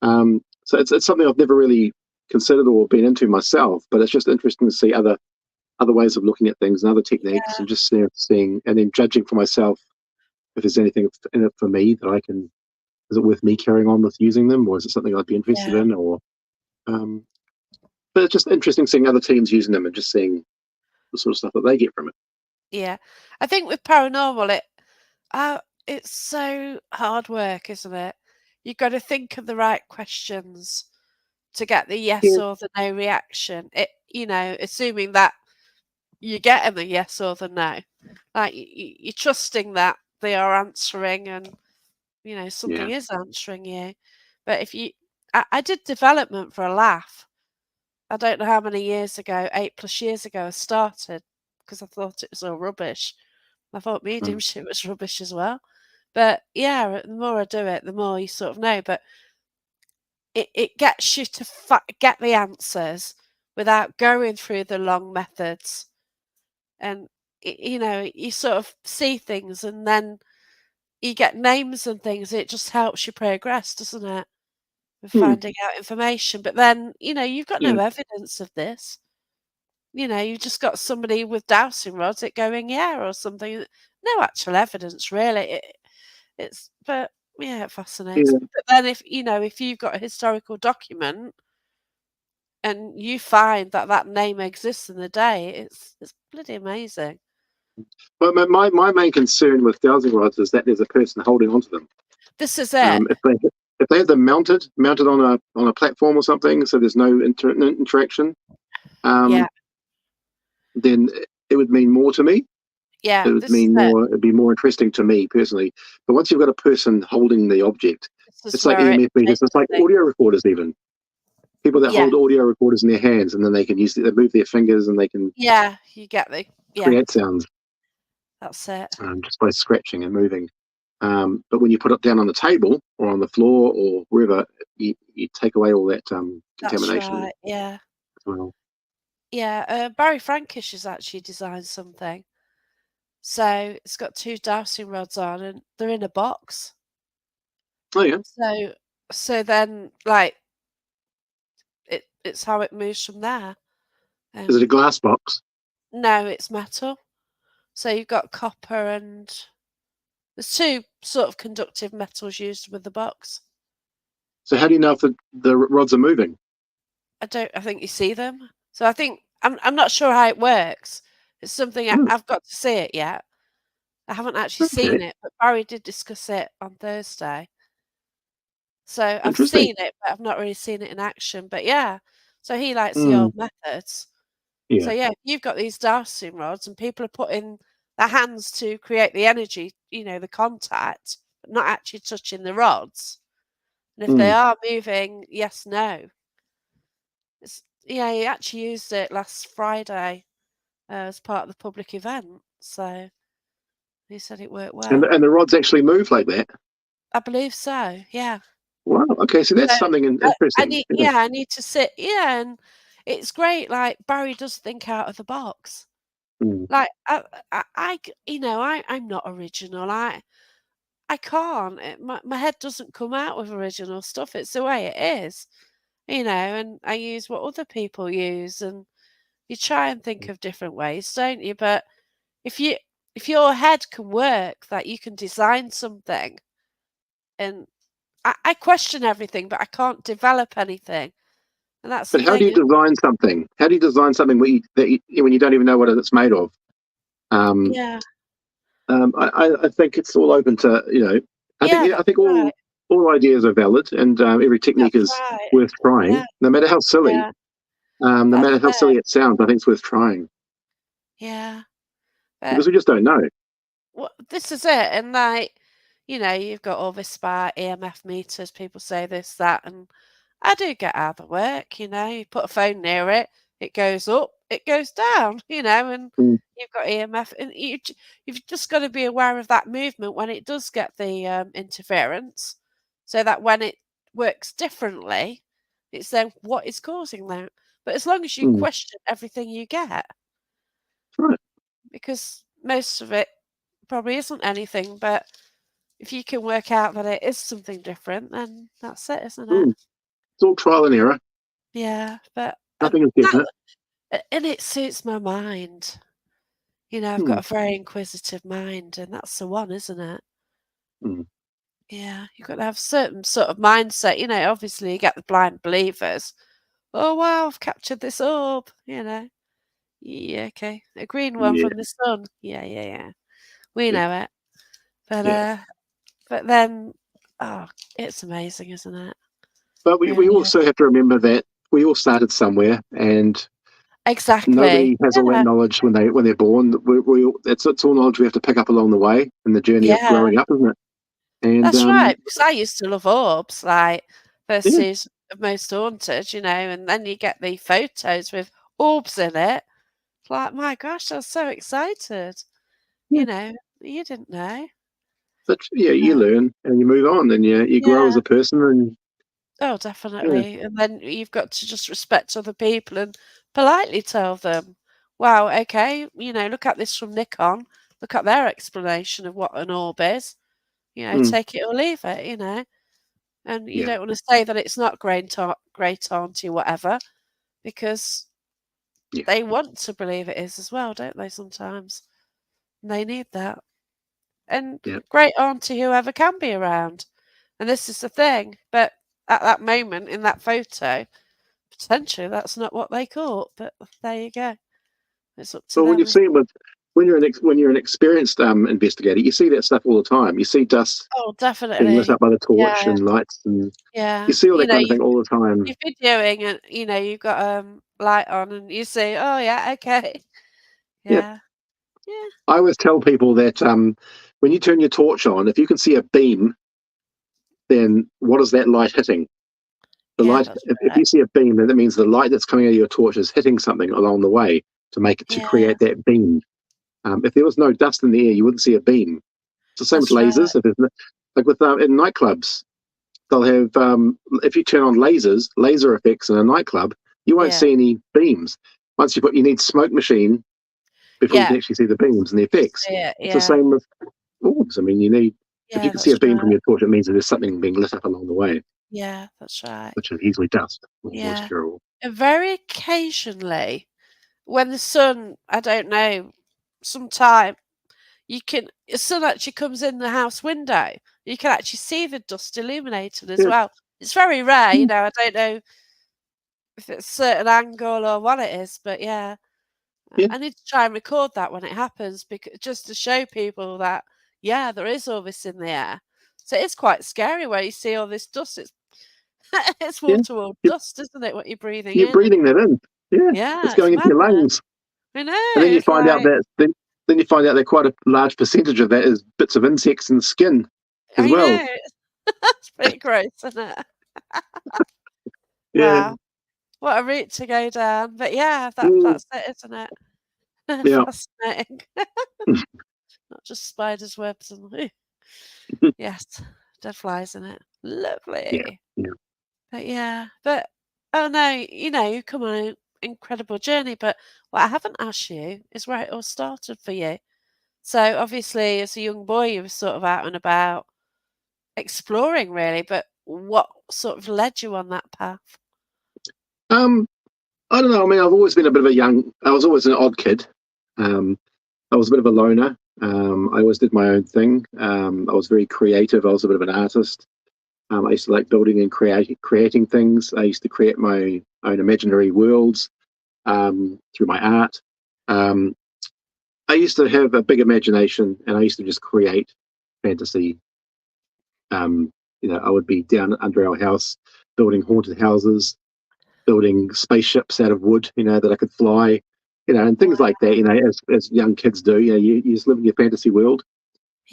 [SPEAKER 2] now. So it's something I've never really considered or been into myself, but it's just interesting to see other ways of looking at things and other techniques,
[SPEAKER 1] Yeah,
[SPEAKER 2] and just seeing and then judging for myself if there's anything in it for me that I can. Is it worth me carrying on with using them, or is it something I'd be interested
[SPEAKER 1] yeah,
[SPEAKER 2] in? Or, um, but it's just interesting seeing other teams using them and just seeing the sort of stuff that they get from it.
[SPEAKER 1] yeah. I think with paranormal, uh, it's so hard work, isn't it? You've got to think of the right questions to get the yes
[SPEAKER 2] Yeah,
[SPEAKER 1] or the no reaction. Assuming that you're getting the yes or the no. Like you're trusting that they are answering and
[SPEAKER 2] yeah.
[SPEAKER 1] something is answering you. But I did development for a laugh. I don't know how many years ago, 8+ years ago, I started because I thought it was all rubbish. I thought
[SPEAKER 2] Mm,
[SPEAKER 1] mediumship was rubbish as well. But yeah, the more I do it, the more you sort of know. But it gets you to get the answers without going through the long methods. And, you sort of see things and then you get names and things. It just helps you progress, doesn't it? With
[SPEAKER 2] mm,
[SPEAKER 1] finding out information. But then, you've got
[SPEAKER 2] yeah,
[SPEAKER 1] no evidence of this. You've just got somebody with dowsing rods it going, yeah, or something. No actual evidence, really. But yeah, it fascinates
[SPEAKER 2] yeah.
[SPEAKER 1] me. But then if you've got a historical document and you find that that name exists in the day, it's bloody amazing.
[SPEAKER 2] But my main concern with dowsing rods is that there's a person holding onto them.
[SPEAKER 1] This is it.
[SPEAKER 2] If they have them mounted on a platform or something, so there's no interaction,
[SPEAKER 1] Yeah,
[SPEAKER 2] um, then it would mean more to me. It
[SPEAKER 1] yeah,
[SPEAKER 2] would
[SPEAKER 1] this is
[SPEAKER 2] mean
[SPEAKER 1] it.
[SPEAKER 2] more. It'd be more interesting to me personally. But once you've got a person holding the object,
[SPEAKER 1] This is
[SPEAKER 2] it's like
[SPEAKER 1] where it
[SPEAKER 2] EMF meters. It's like
[SPEAKER 1] changes things.
[SPEAKER 2] audio recorders. Even people that
[SPEAKER 1] Yeah,
[SPEAKER 2] hold audio recorders in their hands, and then they can they move their fingers and they can
[SPEAKER 1] yeah, you get yeah,
[SPEAKER 2] create sounds
[SPEAKER 1] that's it.
[SPEAKER 2] just by scratching and moving. But when you put it down on the table or on the floor or wherever, you take away all that
[SPEAKER 1] That's
[SPEAKER 2] contamination
[SPEAKER 1] right. Yeah,
[SPEAKER 2] as well.
[SPEAKER 1] yeah. Barry Frankish has actually designed something. So it's got two dowsing rods on, and they're in a box.
[SPEAKER 2] Oh yeah,
[SPEAKER 1] So then, like, it's how it moves from there.
[SPEAKER 2] is it a
[SPEAKER 1] Um,
[SPEAKER 2] glass box?
[SPEAKER 1] no, it's metal. So you've got copper and there's two sort of conductive metals used with the box.
[SPEAKER 2] So how do you know if the rods are moving?
[SPEAKER 1] I think you see them. So I think I'm not sure how it works. It's something
[SPEAKER 2] Oh,
[SPEAKER 1] I've got to see it yet. I haven't actually
[SPEAKER 2] okay,
[SPEAKER 1] seen it, but Barry did discuss it on Thursday. So I've
[SPEAKER 2] interesting.
[SPEAKER 1] seen it, but I've not really seen it in action. But yeah, so he likes the
[SPEAKER 2] Mm,
[SPEAKER 1] old methods. So
[SPEAKER 2] yeah.
[SPEAKER 1] yeah, you've got these dowsing rods and people are putting their hands to create the energy, the contact, but not actually touching the rods. And if they
[SPEAKER 2] Mm.
[SPEAKER 1] are moving, yes, no. Yeah, he actually used it last Friday as part of the public event. So he said it worked
[SPEAKER 2] And
[SPEAKER 1] well.
[SPEAKER 2] and the rods actually move like that.
[SPEAKER 1] I believe so. Yeah.
[SPEAKER 2] Wow. Okay, so
[SPEAKER 1] So
[SPEAKER 2] that's something
[SPEAKER 1] I
[SPEAKER 2] interesting.
[SPEAKER 1] need,
[SPEAKER 2] Yeah.
[SPEAKER 1] I need to sit. Yeah, and it's great. Like Barry does think out of the box.
[SPEAKER 2] Mm,
[SPEAKER 1] Like I'm not original. I can't. My head doesn't come out with original stuff. It's the way it is, and I use what other people use, and you try and think of different ways, don't you? But if you if your head can work, that you can design something, and I question everything, but I can't develop anything, and that's
[SPEAKER 2] but
[SPEAKER 1] the
[SPEAKER 2] how do
[SPEAKER 1] thing.
[SPEAKER 2] you design something? How do you design something when you don't even know what it's made of? Um,
[SPEAKER 1] Yeah,
[SPEAKER 2] I think it's all open to I think
[SPEAKER 1] yeah,
[SPEAKER 2] yeah, I
[SPEAKER 1] that's
[SPEAKER 2] think
[SPEAKER 1] right.
[SPEAKER 2] all ideas are valid, and every technique
[SPEAKER 1] That's
[SPEAKER 2] is
[SPEAKER 1] right.
[SPEAKER 2] worth trying,
[SPEAKER 1] Yeah,
[SPEAKER 2] no matter how silly.
[SPEAKER 1] yeah,
[SPEAKER 2] No
[SPEAKER 1] that's
[SPEAKER 2] matter how
[SPEAKER 1] it.
[SPEAKER 2] silly it sounds, I think it's worth trying
[SPEAKER 1] Yeah, but
[SPEAKER 2] because we just don't know.
[SPEAKER 1] well, this is it, and like, you've got all this about EMF meters. People say this, that, and I do get how they work. You put a phone near it, it goes up, it goes down. And
[SPEAKER 2] Mm,
[SPEAKER 1] you've got EMF, and you've just got to be aware of that movement when it does get the interference, so that when it works differently, it's then what is causing that. But as long as you
[SPEAKER 2] mm,
[SPEAKER 1] question everything you get,
[SPEAKER 2] right.
[SPEAKER 1] because most of it probably isn't anything, but if you can work out that it is something different, then that's it, isn't it?
[SPEAKER 2] Mm. It's all trial and error.
[SPEAKER 1] Yeah, but
[SPEAKER 2] Nothing is definite.
[SPEAKER 1] and it suits my mind. I've got
[SPEAKER 2] Mm,
[SPEAKER 1] a very inquisitive mind, and that's the one, isn't it?
[SPEAKER 2] mm,
[SPEAKER 1] Yeah, you've got to have certain sort of mindset. Obviously you get the blind believers. Oh wow, I've captured this orb. Yeah, okay, a green one
[SPEAKER 2] yeah,
[SPEAKER 1] from the sun. Yeah, yeah, yeah. We
[SPEAKER 2] yeah,
[SPEAKER 1] know it, but
[SPEAKER 2] yeah.
[SPEAKER 1] But then, oh, it's amazing, isn't it?
[SPEAKER 2] But we
[SPEAKER 1] Really
[SPEAKER 2] also
[SPEAKER 1] is.
[SPEAKER 2] have to remember that we all started somewhere, and
[SPEAKER 1] Exactly.
[SPEAKER 2] nobody has all that
[SPEAKER 1] Yeah,
[SPEAKER 2] knowledge when they're born. It's all knowledge we have to pick up along the way in the journey of
[SPEAKER 1] yeah,
[SPEAKER 2] growing up, isn't it? And
[SPEAKER 1] that's right. Because I used to love orbs, like first
[SPEAKER 2] yeah,
[SPEAKER 1] season of Most Haunted, and then you get the photos with orbs in it. It's like, my gosh, I was so excited.
[SPEAKER 2] yeah.
[SPEAKER 1] You know, you didn't know.
[SPEAKER 2] But yeah, you
[SPEAKER 1] But
[SPEAKER 2] learn and you move on, and you grow as
[SPEAKER 1] yeah.
[SPEAKER 2] a person, and
[SPEAKER 1] Oh,
[SPEAKER 2] yeah,
[SPEAKER 1] definitely. And then you've got to just respect other people and politely tell them, wow, okay, look at this from Nikon. Look at their explanation of what an orb is.
[SPEAKER 2] mm,
[SPEAKER 1] Take it or leave it. And you
[SPEAKER 2] yeah,
[SPEAKER 1] don't want to say that it's not great auntie, whatever, because
[SPEAKER 2] yeah,
[SPEAKER 1] they want to believe it is as well, don't they, sometimes? And they need that. And
[SPEAKER 2] yeah.
[SPEAKER 1] great auntie, whoever can be around. And this is the thing. But at that moment in that photo, potentially that's not what they caught, but there you go. It's up to
[SPEAKER 2] But when
[SPEAKER 1] them.
[SPEAKER 2] you've seen with when you're an experienced investigator, you see that stuff all the time. You see dust
[SPEAKER 1] Oh,
[SPEAKER 2] being lit
[SPEAKER 1] definitely.
[SPEAKER 2] up by the torch
[SPEAKER 1] Yeah,
[SPEAKER 2] and lights, and you
[SPEAKER 1] yeah.
[SPEAKER 2] see all that kind of thing all the time.
[SPEAKER 1] You've been doing and you've got light on and you say, "Oh yeah, okay."
[SPEAKER 2] Yeah,
[SPEAKER 1] Yeah. Yeah.
[SPEAKER 2] I always tell people that when you turn your torch on, if you can see a beam, then what is that light hitting? The
[SPEAKER 1] Yeah,
[SPEAKER 2] light,
[SPEAKER 1] that's
[SPEAKER 2] if
[SPEAKER 1] right.
[SPEAKER 2] you see a beam, then that means the light that's coming out of your torch is hitting something along the way to
[SPEAKER 1] Yeah,
[SPEAKER 2] create that beam. If there was no dust in the air, you wouldn't see a beam. It's the same with
[SPEAKER 1] that's right.
[SPEAKER 2] lasers. If there's like with in nightclubs, they'll have if you turn on laser effects in a nightclub, you won't
[SPEAKER 1] Yeah.
[SPEAKER 2] see any beams. You need smoke machine before you
[SPEAKER 1] Yeah.
[SPEAKER 2] can actually see the beams and the
[SPEAKER 1] To
[SPEAKER 2] effects.
[SPEAKER 1] see it.
[SPEAKER 2] It's the
[SPEAKER 1] Yeah.
[SPEAKER 2] same with orbs. I mean, if you
[SPEAKER 1] Yeah,
[SPEAKER 2] can see
[SPEAKER 1] that's
[SPEAKER 2] a beam from
[SPEAKER 1] right.
[SPEAKER 2] your torch, it means that there's something being lit up along the way,
[SPEAKER 1] Yeah, that's right.
[SPEAKER 2] which is usually dust or
[SPEAKER 1] Yeah.
[SPEAKER 2] moisture or
[SPEAKER 1] And very occasionally, when the sun, I don't know, sometime the sun actually comes in the house window. You can actually see the dust illuminated as
[SPEAKER 2] yeah,
[SPEAKER 1] well. It's very rare,
[SPEAKER 2] yeah,
[SPEAKER 1] I don't know if it's a certain angle or what it is, but yeah.
[SPEAKER 2] yeah,
[SPEAKER 1] I need to try and record that when it happens because just to show people that, yeah, there is all this in the air. So it's quite scary where you see all this dust. It's it's
[SPEAKER 2] yeah.
[SPEAKER 1] water
[SPEAKER 2] You're,
[SPEAKER 1] dust, isn't it, what you're breathing
[SPEAKER 2] you're
[SPEAKER 1] in? And
[SPEAKER 2] breathing that in. Yeah, it's
[SPEAKER 1] yeah, it's
[SPEAKER 2] going into your
[SPEAKER 1] madness.
[SPEAKER 2] lungs,
[SPEAKER 1] I
[SPEAKER 2] and then
[SPEAKER 1] know,
[SPEAKER 2] you
[SPEAKER 1] it's
[SPEAKER 2] find out
[SPEAKER 1] like
[SPEAKER 2] then you find out that quite a large percentage of that is bits of insects and skin as
[SPEAKER 1] I
[SPEAKER 2] well.
[SPEAKER 1] know. It's pretty gross, isn't it?
[SPEAKER 2] Yeah,
[SPEAKER 1] Wow. What a route to go down. But yeah,
[SPEAKER 2] mm,
[SPEAKER 1] that's it, isn't it?
[SPEAKER 2] yeah,
[SPEAKER 1] Fascinating. Not just spiders' webs and yes, dead flies in it.
[SPEAKER 2] yeah,
[SPEAKER 1] Lovely.
[SPEAKER 2] yeah.
[SPEAKER 1] But yeah, but oh no, you've come on an incredible journey. But what I haven't asked you is where it all started for you. So obviously, as a young boy, you were sort of out and about exploring, really. But what sort of led you on that path?
[SPEAKER 2] Um, I don't know. I mean, I've always been a bit of a young. I was always an odd kid. Um, I was a bit of a loner. I always did my own thing. I was very creative. I was a bit of an artist. I used to like building and creating things. I used to create my own imaginary worlds through my art. Um, I used to have a big imagination, and I used to just create fantasy. Um, I would be down under our house building haunted houses, building spaceships out of wood, that I could fly, and things
[SPEAKER 1] Wow.
[SPEAKER 2] like that. As young kids do. You just live in your fantasy world,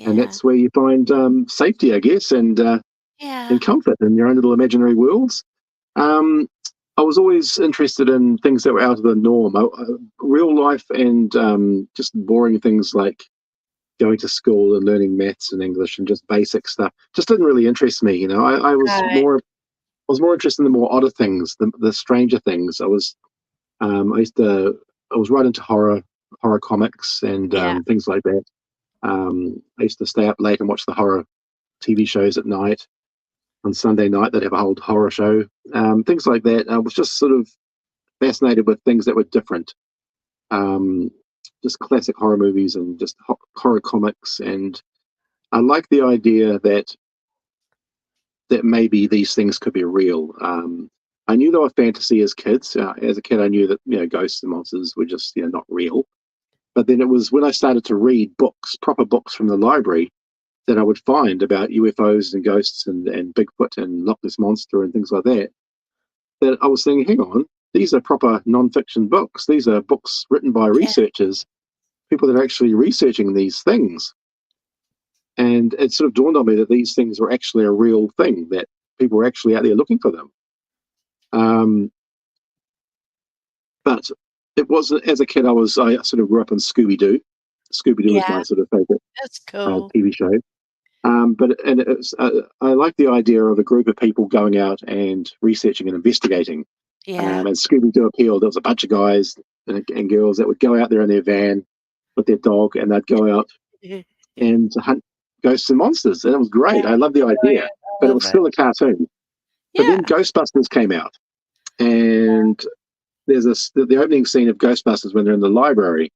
[SPEAKER 2] and
[SPEAKER 1] Yeah.
[SPEAKER 2] that's where you find safety, I guess,
[SPEAKER 1] Yeah.
[SPEAKER 2] and comfort in your own little imaginary worlds. Um, I was always interested in things that were out of the norm, real life, and just boring things like going to school and learning maths and English and just basic stuff. Just didn't really interest me. I
[SPEAKER 1] Right.
[SPEAKER 2] was more interested in the more odder things, the stranger things. I used to I was right into horror comics and
[SPEAKER 1] Yeah.
[SPEAKER 2] things like that. I used to stay up late and watch the horror TV shows at night. On Sunday night, they'd have a whole horror show, things like that. I was just sort of fascinated with things that were different, um, just classic horror movies and just horror comics. And I like the idea that maybe these things could be real. I knew they were fantasy as kids. As a kid, I knew that ghosts and monsters were just not real. But then it was when I started to read books, proper books from the library, that I would find about UFOs and ghosts and Bigfoot and Loch Ness Monster and things like that, that I was thinking, hang on, these are proper non-fiction books. These are books written by
[SPEAKER 1] Yeah.
[SPEAKER 2] researchers, people that are actually researching these things. And it sort of dawned on me that these things were actually a real thing, that people were actually out there looking for them. Um, but it wasn't, as a kid, I sort of grew up on Scooby Doo. Scooby Doo was
[SPEAKER 1] Yeah.
[SPEAKER 2] my sort of favorite
[SPEAKER 1] That's cool.
[SPEAKER 2] TV show. I like the idea of a group of people going out and researching and investigating.
[SPEAKER 1] Yeah.
[SPEAKER 2] And Scooby Doo appealed. There was a bunch of guys and girls that would go out there in their van with their dog, and they'd go out and hunt ghosts and monsters. And it was great.
[SPEAKER 1] Yeah.
[SPEAKER 2] I loved the idea,
[SPEAKER 1] Brilliant. I
[SPEAKER 2] but it
[SPEAKER 1] love
[SPEAKER 2] was
[SPEAKER 1] it.
[SPEAKER 2] still a cartoon. But then
[SPEAKER 1] Yeah.
[SPEAKER 2] Ghostbusters came out, and there's the opening scene of Ghostbusters when they're in the library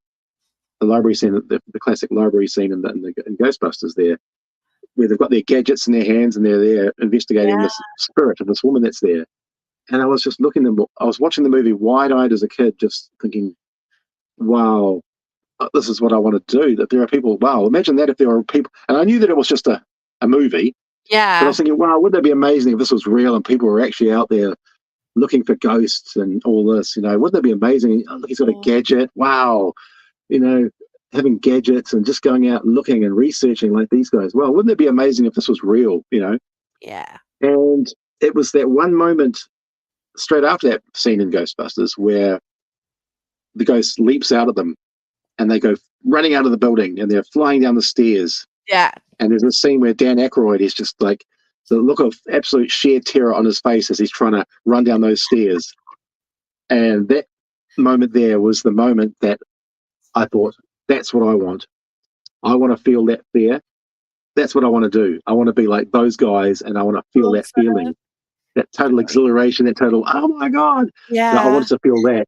[SPEAKER 2] scene, the classic library scene in Ghostbusters there, where they've got their gadgets in their hands and they're there investigating
[SPEAKER 1] Yeah.
[SPEAKER 2] this spirit of this woman that's there. And I was just I was watching the movie wide-eyed as a kid, just thinking, wow, this is what I want to do. That there are people, wow, imagine that if there were people, and I knew that it was just a movie, but I was
[SPEAKER 1] Yeah.
[SPEAKER 2] thinking, wow, wouldn't that be amazing if this was real and people were actually out there looking for ghosts and all this, wouldn't that be amazing? Oh, look, he's got a
[SPEAKER 1] Oh,
[SPEAKER 2] gadget. Wow. You know, having gadgets and just going out and looking and researching like these guys. Well, wouldn't it be amazing if this was real?
[SPEAKER 1] yeah.
[SPEAKER 2] And it was that one moment straight after that scene in Ghostbusters where the ghost leaps out of them and they go running out of the building and they're flying down the stairs.
[SPEAKER 1] Yeah.
[SPEAKER 2] And there's a scene where Dan Aykroyd is just like the look of absolute sheer terror on his face as he's trying to run down those stairs. And that moment there was the moment that I thought, that's what I want. I want to feel that fear. That's what I want to do. I want to be like those guys and I want to feel that
[SPEAKER 1] Awesome.
[SPEAKER 2] feeling, that total
[SPEAKER 1] Brilliant.
[SPEAKER 2] exhilaration, that total, oh my God. I
[SPEAKER 1] Yeah.
[SPEAKER 2] wanted to feel that.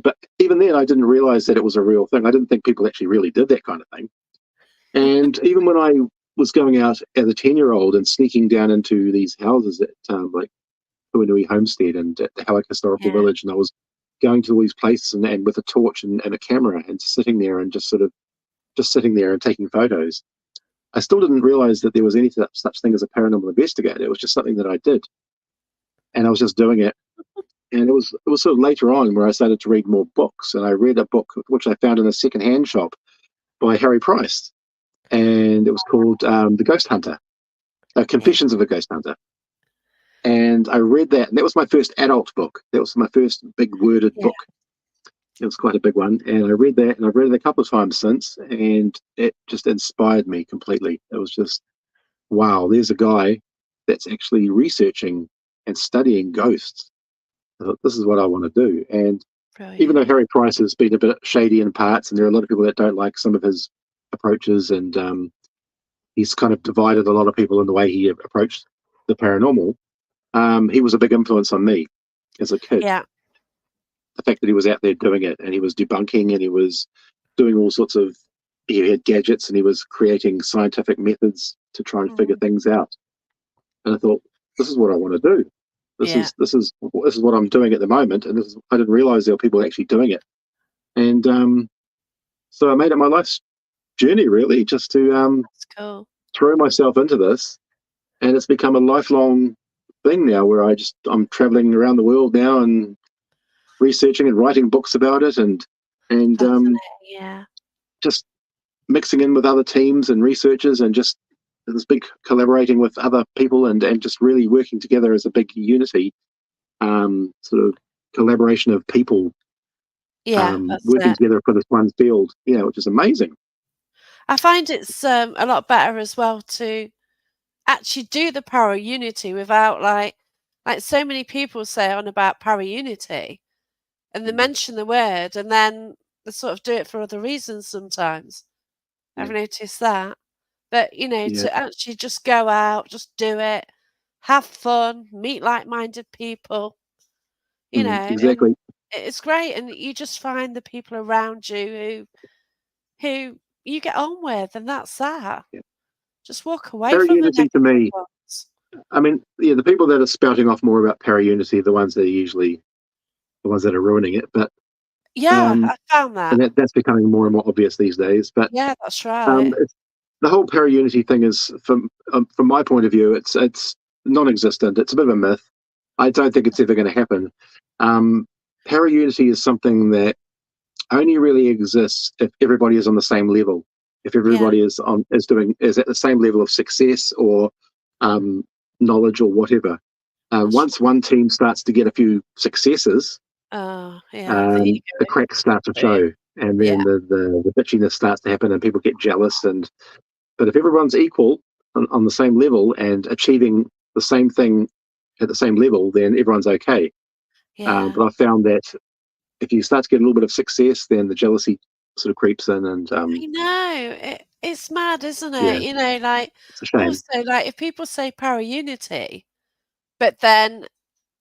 [SPEAKER 2] But even then, I didn't realize that it was a real thing. I didn't think people actually really did that kind of thing. And even when I was going out as a 10-year-old and sneaking down into these houses at like Puanui Homestead and at the Howard Historical
[SPEAKER 1] Yeah.
[SPEAKER 2] Village, and I was going to all these places and with a torch and a camera and sitting there and just sitting there and taking photos. I still didn't realize that there was any such thing as a paranormal investigator. It was just something that I did, and I was just doing it. And it was sort of later on where I started to read more books, and I read a book which I found in a second-hand shop by Harry Price, and it was called The Ghost Hunter,
[SPEAKER 1] Yeah.
[SPEAKER 2] Confessions of a Ghost Hunter. And I read that, and that was my first adult book. That was my first big worded
[SPEAKER 1] Yeah.
[SPEAKER 2] book. It was quite a big one, and I read that, and I've read it a couple of times since, and it just inspired me completely. It was just, wow, there's a guy that's actually researching and studying ghosts. I thought, this is what I want to do. And even though
[SPEAKER 1] Brilliant.
[SPEAKER 2] Harry Price has been a bit shady in parts, and there are a lot of people that don't like some of his approaches, and he's kind of divided a lot of people in the way he approached the paranormal, he was a big influence on me as a kid.
[SPEAKER 1] Yeah.
[SPEAKER 2] The fact that he was out there doing it and he was debunking and he was doing all sorts of, he had gadgets and he was creating scientific methods to try and figure
[SPEAKER 1] Mm.
[SPEAKER 2] things out. And I thought, this is what I want to do. This
[SPEAKER 1] Yeah.
[SPEAKER 2] is this is this is what I'm doing at the moment, and I didn't realize there were people actually doing it. And so I made it my life's journey, really, just to
[SPEAKER 1] That's cool.
[SPEAKER 2] throw myself into this, and it's become a lifelong thing now, where I'm traveling around the world now and researching and writing books about it, and
[SPEAKER 1] Fascinating. Yeah.
[SPEAKER 2] just mixing in with other teams and researchers, and just this big collaborating with other people, and just really working together as a big unity, sort of collaboration of people
[SPEAKER 1] Yeah. That's
[SPEAKER 2] working
[SPEAKER 1] it.
[SPEAKER 2] together for this one field, which is amazing.
[SPEAKER 1] I find it's a lot better as well to actually do the power unity without like so many people say on about power unity and they
[SPEAKER 2] Mm,
[SPEAKER 1] mention the word and then they sort of do it for other reasons sometimes. I've
[SPEAKER 2] yeah,
[SPEAKER 1] noticed that. But
[SPEAKER 2] yeah,
[SPEAKER 1] to actually just go out, just do it, have fun, meet like-minded people, and
[SPEAKER 2] exactly.
[SPEAKER 1] it's great. And you just find the people around you who you get on with, and that's that.
[SPEAKER 2] Yeah.
[SPEAKER 1] Just walk away
[SPEAKER 2] Para
[SPEAKER 1] from the
[SPEAKER 2] unity to
[SPEAKER 1] negative
[SPEAKER 2] me,
[SPEAKER 1] ones.
[SPEAKER 2] I mean, yeah, the people that are spouting off more about para unity are the ones that are usually the ones that are ruining it. But
[SPEAKER 1] Yeah,
[SPEAKER 2] um,
[SPEAKER 1] I found
[SPEAKER 2] and
[SPEAKER 1] that.
[SPEAKER 2] that's becoming more and more obvious these days. But
[SPEAKER 1] Yeah, that's
[SPEAKER 2] um,
[SPEAKER 1] right.
[SPEAKER 2] the whole para-unity thing is, from my point of view, it's non-existent. It's a bit of a myth. I don't think it's ever going to happen. Um, Para-unity is something that only really exists if everybody is on the same level. If
[SPEAKER 1] Yeah,
[SPEAKER 2] everybody is at the same level of success or um, knowledge or whatever.
[SPEAKER 1] that's
[SPEAKER 2] Once one team starts to get a few successes,
[SPEAKER 1] oh, yeah, the
[SPEAKER 2] the
[SPEAKER 1] ego
[SPEAKER 2] cracks start to
[SPEAKER 1] thing.
[SPEAKER 2] show, and
[SPEAKER 1] Yeah,
[SPEAKER 2] then the bitchiness starts to happen, and people get jealous. And but if everyone's equal on the same level and achieving the same thing at the same level, then everyone's okay.
[SPEAKER 1] yeah.
[SPEAKER 2] But I found that if you start to get a little bit of success, then the jealousy sort of creeps in, and
[SPEAKER 1] I know, it's mad, isn't
[SPEAKER 2] yeah,
[SPEAKER 1] it? Like,
[SPEAKER 2] it's a shame.
[SPEAKER 1] also, like, if people say para-unity, but then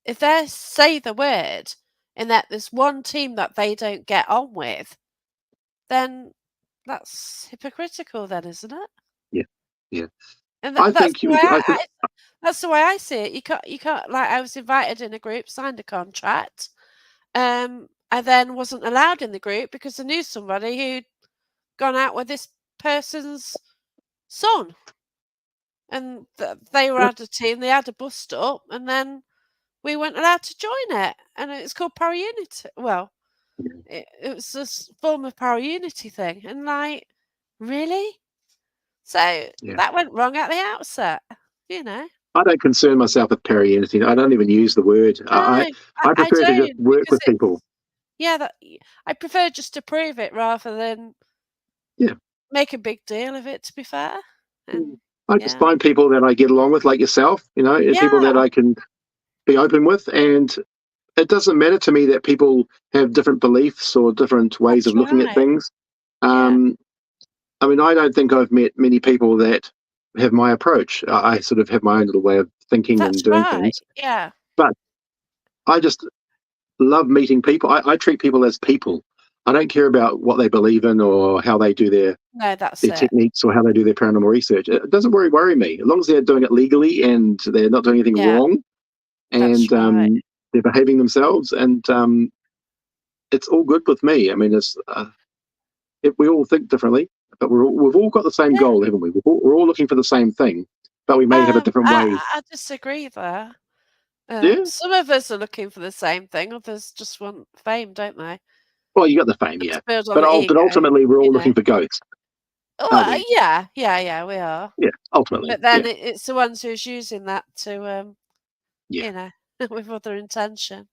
[SPEAKER 1] if they say the word and that there's one team that they don't get on with, then that's hypocritical then, isn't it?
[SPEAKER 2] Yeah, yeah.
[SPEAKER 1] And
[SPEAKER 2] I
[SPEAKER 1] that's
[SPEAKER 2] think
[SPEAKER 1] the way
[SPEAKER 2] I think
[SPEAKER 1] that's the way I see it. You can't like I was invited in a group, signed a contract. I then wasn't allowed in the group because I knew somebody who'd gone out with this person's son, and they were
[SPEAKER 2] that,
[SPEAKER 1] at a team. They had a bust up, and then we weren't allowed to join it, and it's called para unity. Well,
[SPEAKER 2] yeah,
[SPEAKER 1] it was this form of para unity thing, and like, really? So
[SPEAKER 2] yeah.
[SPEAKER 1] that went wrong at the outset, you know.
[SPEAKER 2] I don't concern myself with parry anything. I don't even use the word.
[SPEAKER 1] No,
[SPEAKER 2] I
[SPEAKER 1] I
[SPEAKER 2] prefer to just
[SPEAKER 1] don't
[SPEAKER 2] work
[SPEAKER 1] because
[SPEAKER 2] with people.
[SPEAKER 1] it's yeah, I prefer just to prove it rather than
[SPEAKER 2] Yeah.
[SPEAKER 1] make a big deal of it, to be fair.
[SPEAKER 2] Mm.
[SPEAKER 1] And
[SPEAKER 2] I just
[SPEAKER 1] yeah.
[SPEAKER 2] find people that I get along with, like yourself, people that
[SPEAKER 1] Yeah,
[SPEAKER 2] I can be open with. And it doesn't matter to me that people have different beliefs or different ways
[SPEAKER 1] that's
[SPEAKER 2] of looking at
[SPEAKER 1] right.
[SPEAKER 2] things.
[SPEAKER 1] Yeah,
[SPEAKER 2] Um, I mean, I don't think I've met many people that have my approach. I sort of have my own little way of thinking
[SPEAKER 1] that's
[SPEAKER 2] and doing
[SPEAKER 1] right.
[SPEAKER 2] things.
[SPEAKER 1] Yeah.
[SPEAKER 2] But I just love meeting people. I treat people as people. I don't care about what they believe in or how they do
[SPEAKER 1] No, that's
[SPEAKER 2] their
[SPEAKER 1] it.
[SPEAKER 2] techniques or how they do their paranormal research. It doesn't worry me as long as they're doing it legally and they're not doing anything
[SPEAKER 1] Yeah,
[SPEAKER 2] wrong,
[SPEAKER 1] that's
[SPEAKER 2] and
[SPEAKER 1] right.
[SPEAKER 2] they're behaving themselves, and it's all good with me. I mean, we all think differently, but we've all got the same
[SPEAKER 1] Yeah.
[SPEAKER 2] goal, haven't we? We're all looking for the same thing, but we may have a different way.
[SPEAKER 1] I disagree there.
[SPEAKER 2] Yeah.
[SPEAKER 1] Some of us are looking for the same thing, others just want fame, don't they?
[SPEAKER 2] Well, you got the fame,
[SPEAKER 1] And
[SPEAKER 2] yeah,
[SPEAKER 1] to build on
[SPEAKER 2] but
[SPEAKER 1] the
[SPEAKER 2] but
[SPEAKER 1] ego,
[SPEAKER 2] ultimately, we're
[SPEAKER 1] you
[SPEAKER 2] all
[SPEAKER 1] know.
[SPEAKER 2] looking for ghosts,
[SPEAKER 1] Oh,
[SPEAKER 2] aren't we?
[SPEAKER 1] yeah, yeah, yeah, we are.
[SPEAKER 2] Yeah. Ultimately,
[SPEAKER 1] But
[SPEAKER 2] yeah,
[SPEAKER 1] then it's the ones who's using that to,
[SPEAKER 2] yeah,
[SPEAKER 1] you know, with other intention.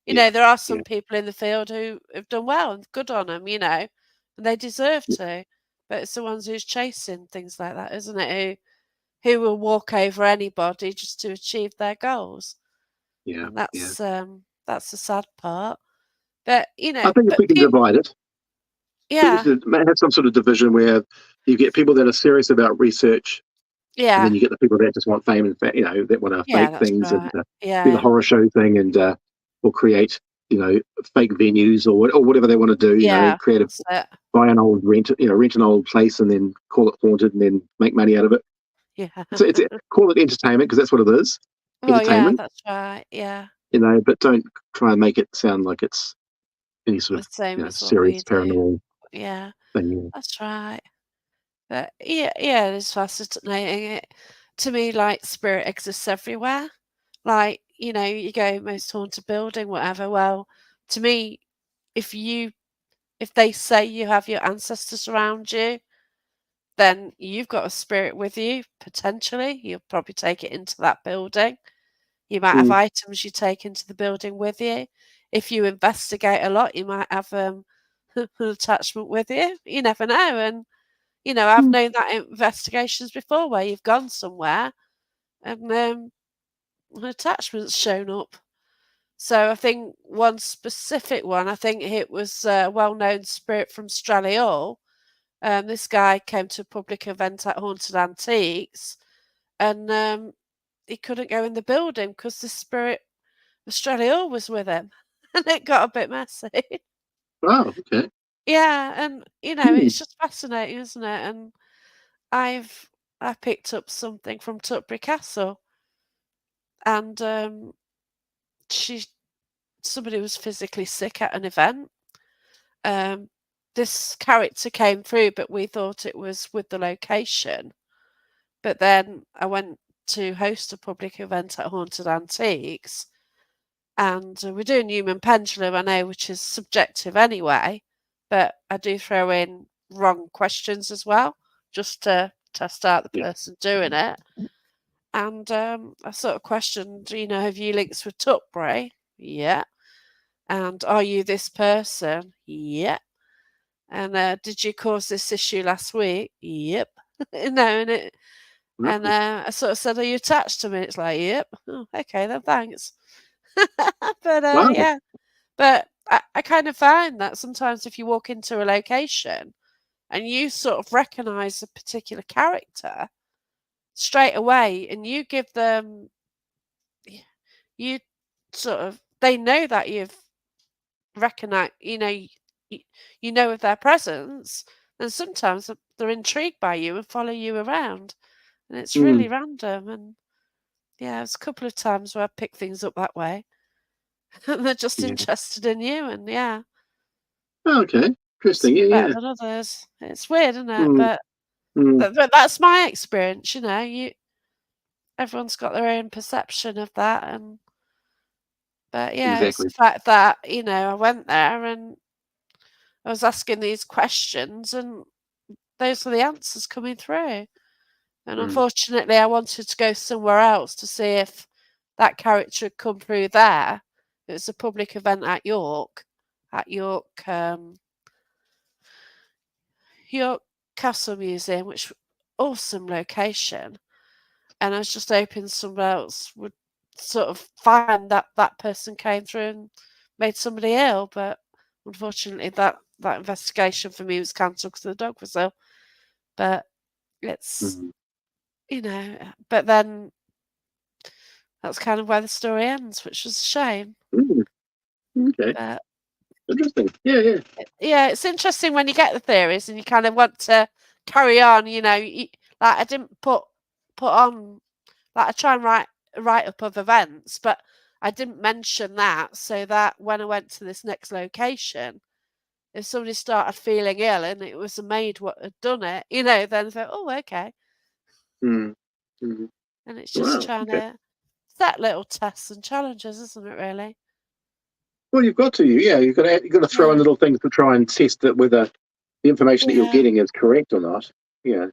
[SPEAKER 2] yeah,
[SPEAKER 1] There are
[SPEAKER 2] yeah,
[SPEAKER 1] some people in the field who have done well and good on them, and they deserve
[SPEAKER 2] yeah,
[SPEAKER 1] to. But it's the ones who's chasing things like that, isn't it? Who will walk over anybody just to achieve their goals.
[SPEAKER 2] yeah,
[SPEAKER 1] And
[SPEAKER 2] yeah.
[SPEAKER 1] that's the sad part. But
[SPEAKER 2] I think if
[SPEAKER 1] but
[SPEAKER 2] we can
[SPEAKER 1] people,
[SPEAKER 2] divide it, we need
[SPEAKER 1] yeah,
[SPEAKER 2] to have some sort of division where you get people that are serious about research, and then
[SPEAKER 1] yeah,
[SPEAKER 2] you get the people that just want fame and that want to
[SPEAKER 1] yeah,
[SPEAKER 2] fake
[SPEAKER 1] that's
[SPEAKER 2] things and
[SPEAKER 1] right.
[SPEAKER 2] do the
[SPEAKER 1] Yeah,
[SPEAKER 2] horror show thing and or create fake venues or whatever they want to do.
[SPEAKER 1] yeah,
[SPEAKER 2] Create a
[SPEAKER 1] that's it.
[SPEAKER 2] buy an old rent an old place and then call it haunted and then make money out of it.
[SPEAKER 1] Yeah.
[SPEAKER 2] It's call it entertainment because that's what it is,
[SPEAKER 1] Well, yeah,
[SPEAKER 2] entertainment.
[SPEAKER 1] that's right. Yeah,
[SPEAKER 2] But don't try and make it sound like it's any sort
[SPEAKER 1] the
[SPEAKER 2] of
[SPEAKER 1] same as what
[SPEAKER 2] serious
[SPEAKER 1] we do.
[SPEAKER 2] paranormal
[SPEAKER 1] Yeah,
[SPEAKER 2] thing.
[SPEAKER 1] that's right. But yeah, it is fascinating. To me, like spirit exists everywhere. Like, you go most haunted building, whatever. Well, to me, if you if they say you have your ancestors around you, then you've got a spirit with you, potentially. You'll probably take it into that building. You might have
[SPEAKER 2] Mm,
[SPEAKER 1] items you take into the building with you. If you investigate a lot, you might have an attachment with you. You never know. And I've
[SPEAKER 2] mm,
[SPEAKER 1] known that in investigations before where you've gone somewhere and an attachment's shown up. So I think one specific one, I think it was a well-known spirit from Straliall. This guy came to a public event at Haunted Antiques, and he couldn't go in the building because the spirit of Straliall was with him, and it got a bit messy.
[SPEAKER 2] oh, okay.
[SPEAKER 1] Yeah, and
[SPEAKER 2] Mm,
[SPEAKER 1] it's just fascinating, isn't it? And I've I picked up something from Tutbury Castle, and she somebody was physically sick at an event. Um, this character came through, but we thought it was with the location. But then I went to host a public event at Haunted Antiques, and we're doing human pendulum, I know, which is subjective anyway, but I do throw in wrong questions as well, just to test out the
[SPEAKER 2] Yeah.
[SPEAKER 1] person doing it. And I sort of questioned, have you links with Tutbury? Yeah. And are you this person? Yeah. And did you cause this issue last week? Yep. And I sort of said, are you attached to me? It's like, yep. Oh, okay, then thanks. But
[SPEAKER 2] Wow.
[SPEAKER 1] yeah. But I kind of find that sometimes if you walk into a location and you sort of recognise a particular character straight away and you give them, you sort of, they know that you've recognised, you know of their presence, and sometimes they're intrigued by you and follow you around. And it's really random. And yeah, there's a couple of times where I pick things up that way. And they're just
[SPEAKER 2] Yeah.
[SPEAKER 1] interested in you. And yeah,
[SPEAKER 2] Oh, okay. Interesting.
[SPEAKER 1] some
[SPEAKER 2] Yeah,
[SPEAKER 1] better
[SPEAKER 2] yeah.
[SPEAKER 1] than others. It's weird, isn't it?
[SPEAKER 2] Mm, mm,
[SPEAKER 1] But that's my experience. Everyone's got their own perception of that. But yeah, it's
[SPEAKER 2] exactly.
[SPEAKER 1] the fact that I went there and I was asking these questions, and those were the answers coming through. And
[SPEAKER 2] Mm,
[SPEAKER 1] unfortunately, I wanted to go somewhere else to see if that character had come through there. It was a public event at York York Castle Museum, which awesome location. And I was just hoping somebody else would sort of find that person came through and made somebody ill. But unfortunately, that investigation for me was cancelled because the dog was ill. But it's
[SPEAKER 2] mm,
[SPEAKER 1] but then that's kind of where the story ends, which was a shame.
[SPEAKER 2] mm. Okay.
[SPEAKER 1] But
[SPEAKER 2] Interesting. Yeah, yeah.
[SPEAKER 1] yeah, it's interesting when you get the theories and you kind of want to carry on. Like I didn't put on, like I try and write up of events, but I didn't mention that so that when I went to this next location, if somebody started feeling ill and it was a maid what had done it, then I thought, oh, okay.
[SPEAKER 2] Mm, mm.
[SPEAKER 1] And it's just
[SPEAKER 2] Wow.
[SPEAKER 1] trying
[SPEAKER 2] Okay.
[SPEAKER 1] to set little tests and challenges, isn't it? Really?
[SPEAKER 2] Well, you've got to. Yeah, you've got to throw in
[SPEAKER 1] Yeah.
[SPEAKER 2] little things to try and test that whether the information that you're
[SPEAKER 1] Yeah.
[SPEAKER 2] getting is correct or not. Yeah,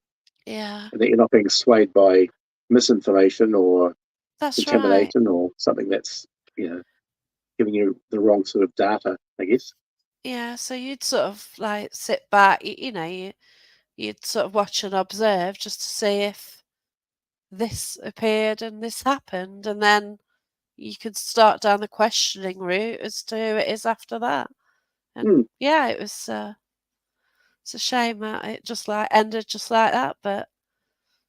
[SPEAKER 1] Yeah.
[SPEAKER 2] and that you're not being swayed by misinformation or
[SPEAKER 1] That's right.
[SPEAKER 2] contamination or something that's giving you the wrong sort of data. I guess.
[SPEAKER 1] Yeah. So you'd sort of like sit back, you'd sort of watch and observe just to see if this appeared and this happened, and then you could start down the questioning route as to who it is after that.
[SPEAKER 2] Hmm.
[SPEAKER 1] And yeah, it's a shame that it just like ended just like that, but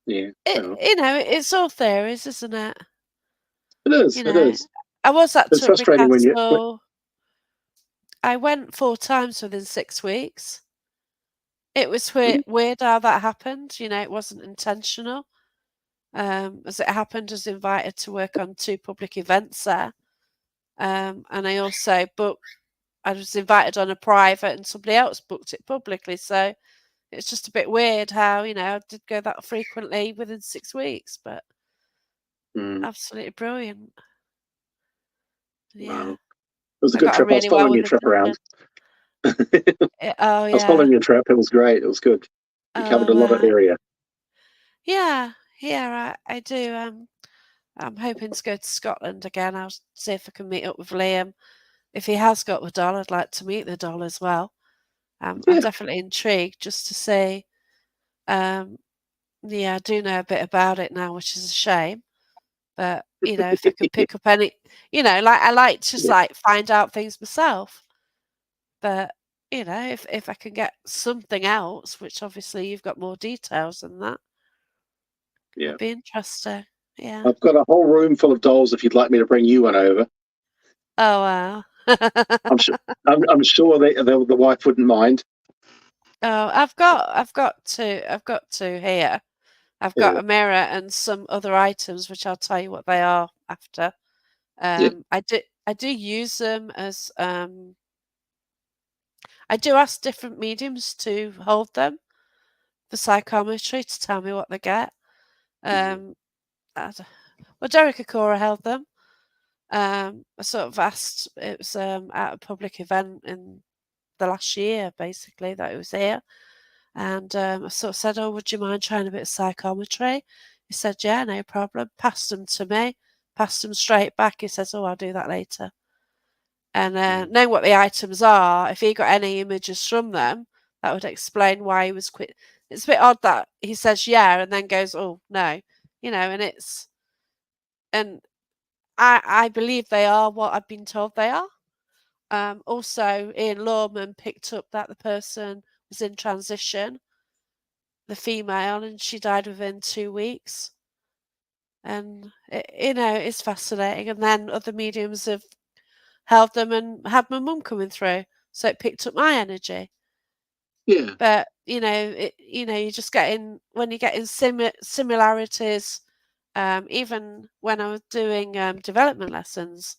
[SPEAKER 2] Yeah. Well,
[SPEAKER 1] it's all theories, isn't it?
[SPEAKER 2] it is.
[SPEAKER 1] You
[SPEAKER 2] It
[SPEAKER 1] know,
[SPEAKER 2] is.
[SPEAKER 1] I was at
[SPEAKER 2] It's
[SPEAKER 1] Tutbury
[SPEAKER 2] frustrating when you.
[SPEAKER 1] Castle. I went 4 times within 6 weeks. It was weird how that happened. It wasn't intentional. As it happened, I was invited to work on 2 public events there. And I also I was invited on a private and somebody else booked it publicly. So it's just a bit weird how, I did go that frequently within 6 weeks, but
[SPEAKER 2] Mm,
[SPEAKER 1] absolutely brilliant.
[SPEAKER 2] wow.
[SPEAKER 1] Yeah.
[SPEAKER 2] It was a
[SPEAKER 1] I
[SPEAKER 2] good
[SPEAKER 1] got on
[SPEAKER 2] trip. I was
[SPEAKER 1] really well
[SPEAKER 2] following
[SPEAKER 1] with
[SPEAKER 2] your
[SPEAKER 1] the
[SPEAKER 2] trip around.
[SPEAKER 1] children. Oh,
[SPEAKER 2] I was
[SPEAKER 1] yeah.
[SPEAKER 2] following your trip. It was great. It was good. You covered
[SPEAKER 1] Oh,
[SPEAKER 2] a lot of
[SPEAKER 1] right.
[SPEAKER 2] area.
[SPEAKER 1] Yeah. Yeah, I do. I'm hoping to go to Scotland again. I'll see if I can meet up with Liam. If he has got the doll, I'd like to meet the doll as well. I'm
[SPEAKER 2] Yeah.
[SPEAKER 1] definitely intrigued just to see. Um, yeah, I do know a bit about it now, which is a shame. But if I could pick up any, like I like to just
[SPEAKER 2] Yeah.
[SPEAKER 1] like find out things myself. But if I can get something else, which obviously you've got more details than that,
[SPEAKER 2] Yeah.
[SPEAKER 1] it'd be interesting. Yeah.
[SPEAKER 2] I've got a whole room full of dolls. If you'd like me to bring you one over,
[SPEAKER 1] Oh wow.
[SPEAKER 2] I'm sure. I'm sure the wife wouldn't mind.
[SPEAKER 1] Oh, I've got two here. I've got
[SPEAKER 2] Yeah.
[SPEAKER 1] a mirror and some other items, which I'll tell you what they are after.
[SPEAKER 2] Yeah.
[SPEAKER 1] I do use them as I do ask different mediums to hold them for psychometry to tell me what they get. Well, Derek Akora held them. I sort of asked, it was at a public event in the last year, basically, that he was here. And I sort of said, oh, would you mind trying a bit of psychometry? He said, yeah, no problem. Passed them to me, passed them straight back. He says, oh, I'll do that later. And knowing what the items are, if he got any images from them, that would explain why he was quit. It's a bit odd that he says yeah and then goes, oh no, and I believe they are what I've been told they are. Also, Ian Lawman picked up that the person was in transition, the female, and she died within 2 weeks. And it's fascinating. And then other mediums have held them and had my mum coming through, so it picked up my energy.
[SPEAKER 2] Yeah.
[SPEAKER 1] But you just getting when you're getting similarities. Even when I was doing development lessons,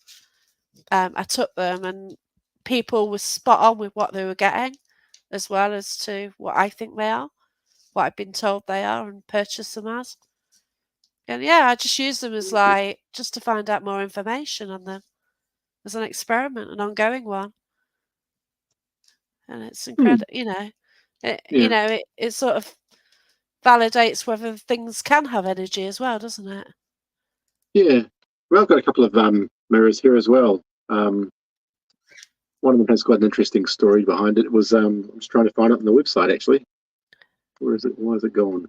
[SPEAKER 1] I took them and people were spot on with what they were getting, as well as to what I think they are, what I've been told they are, and purchase them as. And yeah, I just use them as just to find out more information on them as an experiment, an ongoing one. And it's incredible, it sort of validates whether things can have energy as well, doesn't it?
[SPEAKER 2] Yeah. Well, I've got a couple of mirrors here as well. One of them has quite an interesting story behind it. It was I was trying to find it on the website actually. Where is it? Why is it gone?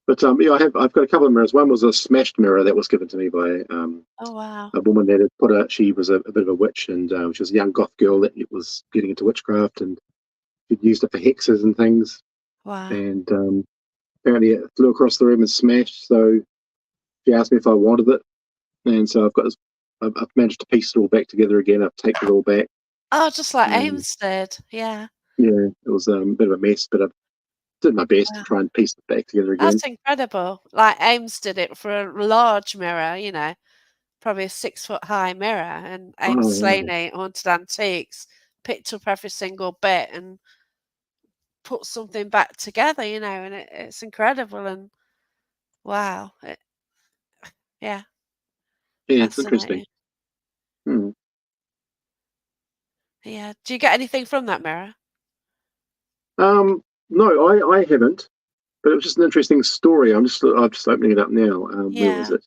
[SPEAKER 2] But yeah, I've got a couple of mirrors. One was a smashed mirror that was given to me by
[SPEAKER 1] Oh wow!
[SPEAKER 2] a woman that had she was a bit of a witch, and she was a young goth girl that was getting into witchcraft, and she'd used it for hexes and things.
[SPEAKER 1] Wow!
[SPEAKER 2] And apparently it flew across the room and smashed. So she asked me if I wanted it, and so I've got this. I've managed to piece it all back together again. I've taped it all back.
[SPEAKER 1] Oh, just like Ames did, yeah.
[SPEAKER 2] Yeah, it was a bit of a mess, but I did my best to try and piece it back together again.
[SPEAKER 1] That's incredible. Like Ames did it for a large mirror, probably a 6-foot high mirror, and Ames Slaney at Haunted Antiques picked up every single bit and put something back together, and it's incredible. And wow, yeah,
[SPEAKER 2] it's interesting.
[SPEAKER 1] Yeah. Do you get anything from that mirror?
[SPEAKER 2] No, I haven't. But it was just an interesting story. I'm just opening it up now. Where was it?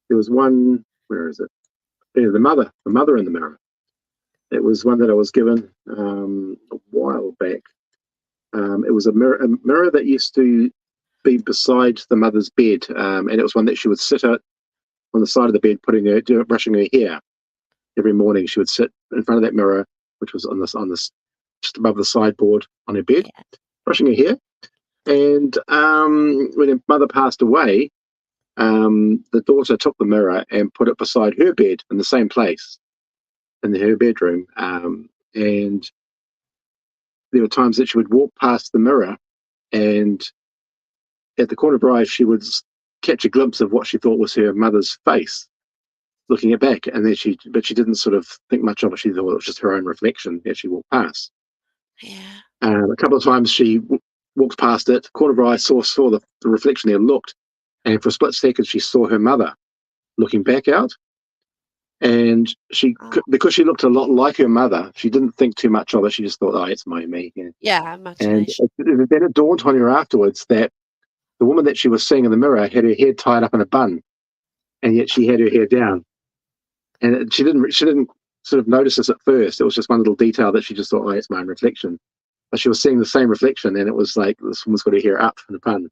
[SPEAKER 2] There was one. Where is it? Yeah, the mother in the mirror. It was one that I was given a while back. It was a mirror that used to be beside the mother's bed, and it was one that she would sit at on the side of the bed, brushing her hair. Every morning, she would sit in front of that mirror, which was on this just above the sideboard on her bed, brushing her hair. And when her mother passed away, the daughter took the mirror and put it beside her bed in the same place in her bedroom. And there were times that she would walk past the mirror, and at the corner of her eye, she would catch a glimpse of what she thought was her mother's face looking it back. And then she didn't sort of think much of it. She thought it was just her own reflection as she walked past.
[SPEAKER 1] Yeah.
[SPEAKER 2] A couple of times she walked past it, corner of her eye, saw the reflection there, looked, and for a split second she saw her mother looking back out. And because she looked a lot like her mother, she didn't think too much of it. She just thought, oh, it's me.
[SPEAKER 1] Yeah, imagination.
[SPEAKER 2] And then it dawned on her afterwards that the woman that she was seeing in the mirror had her hair tied up in a bun, and yet she had her hair down. And she didn't sort of notice this at first. It was just one little detail that she just thought, oh, it's my own reflection. But she was seeing the same reflection, and it was like this woman's got her hair up in a bun.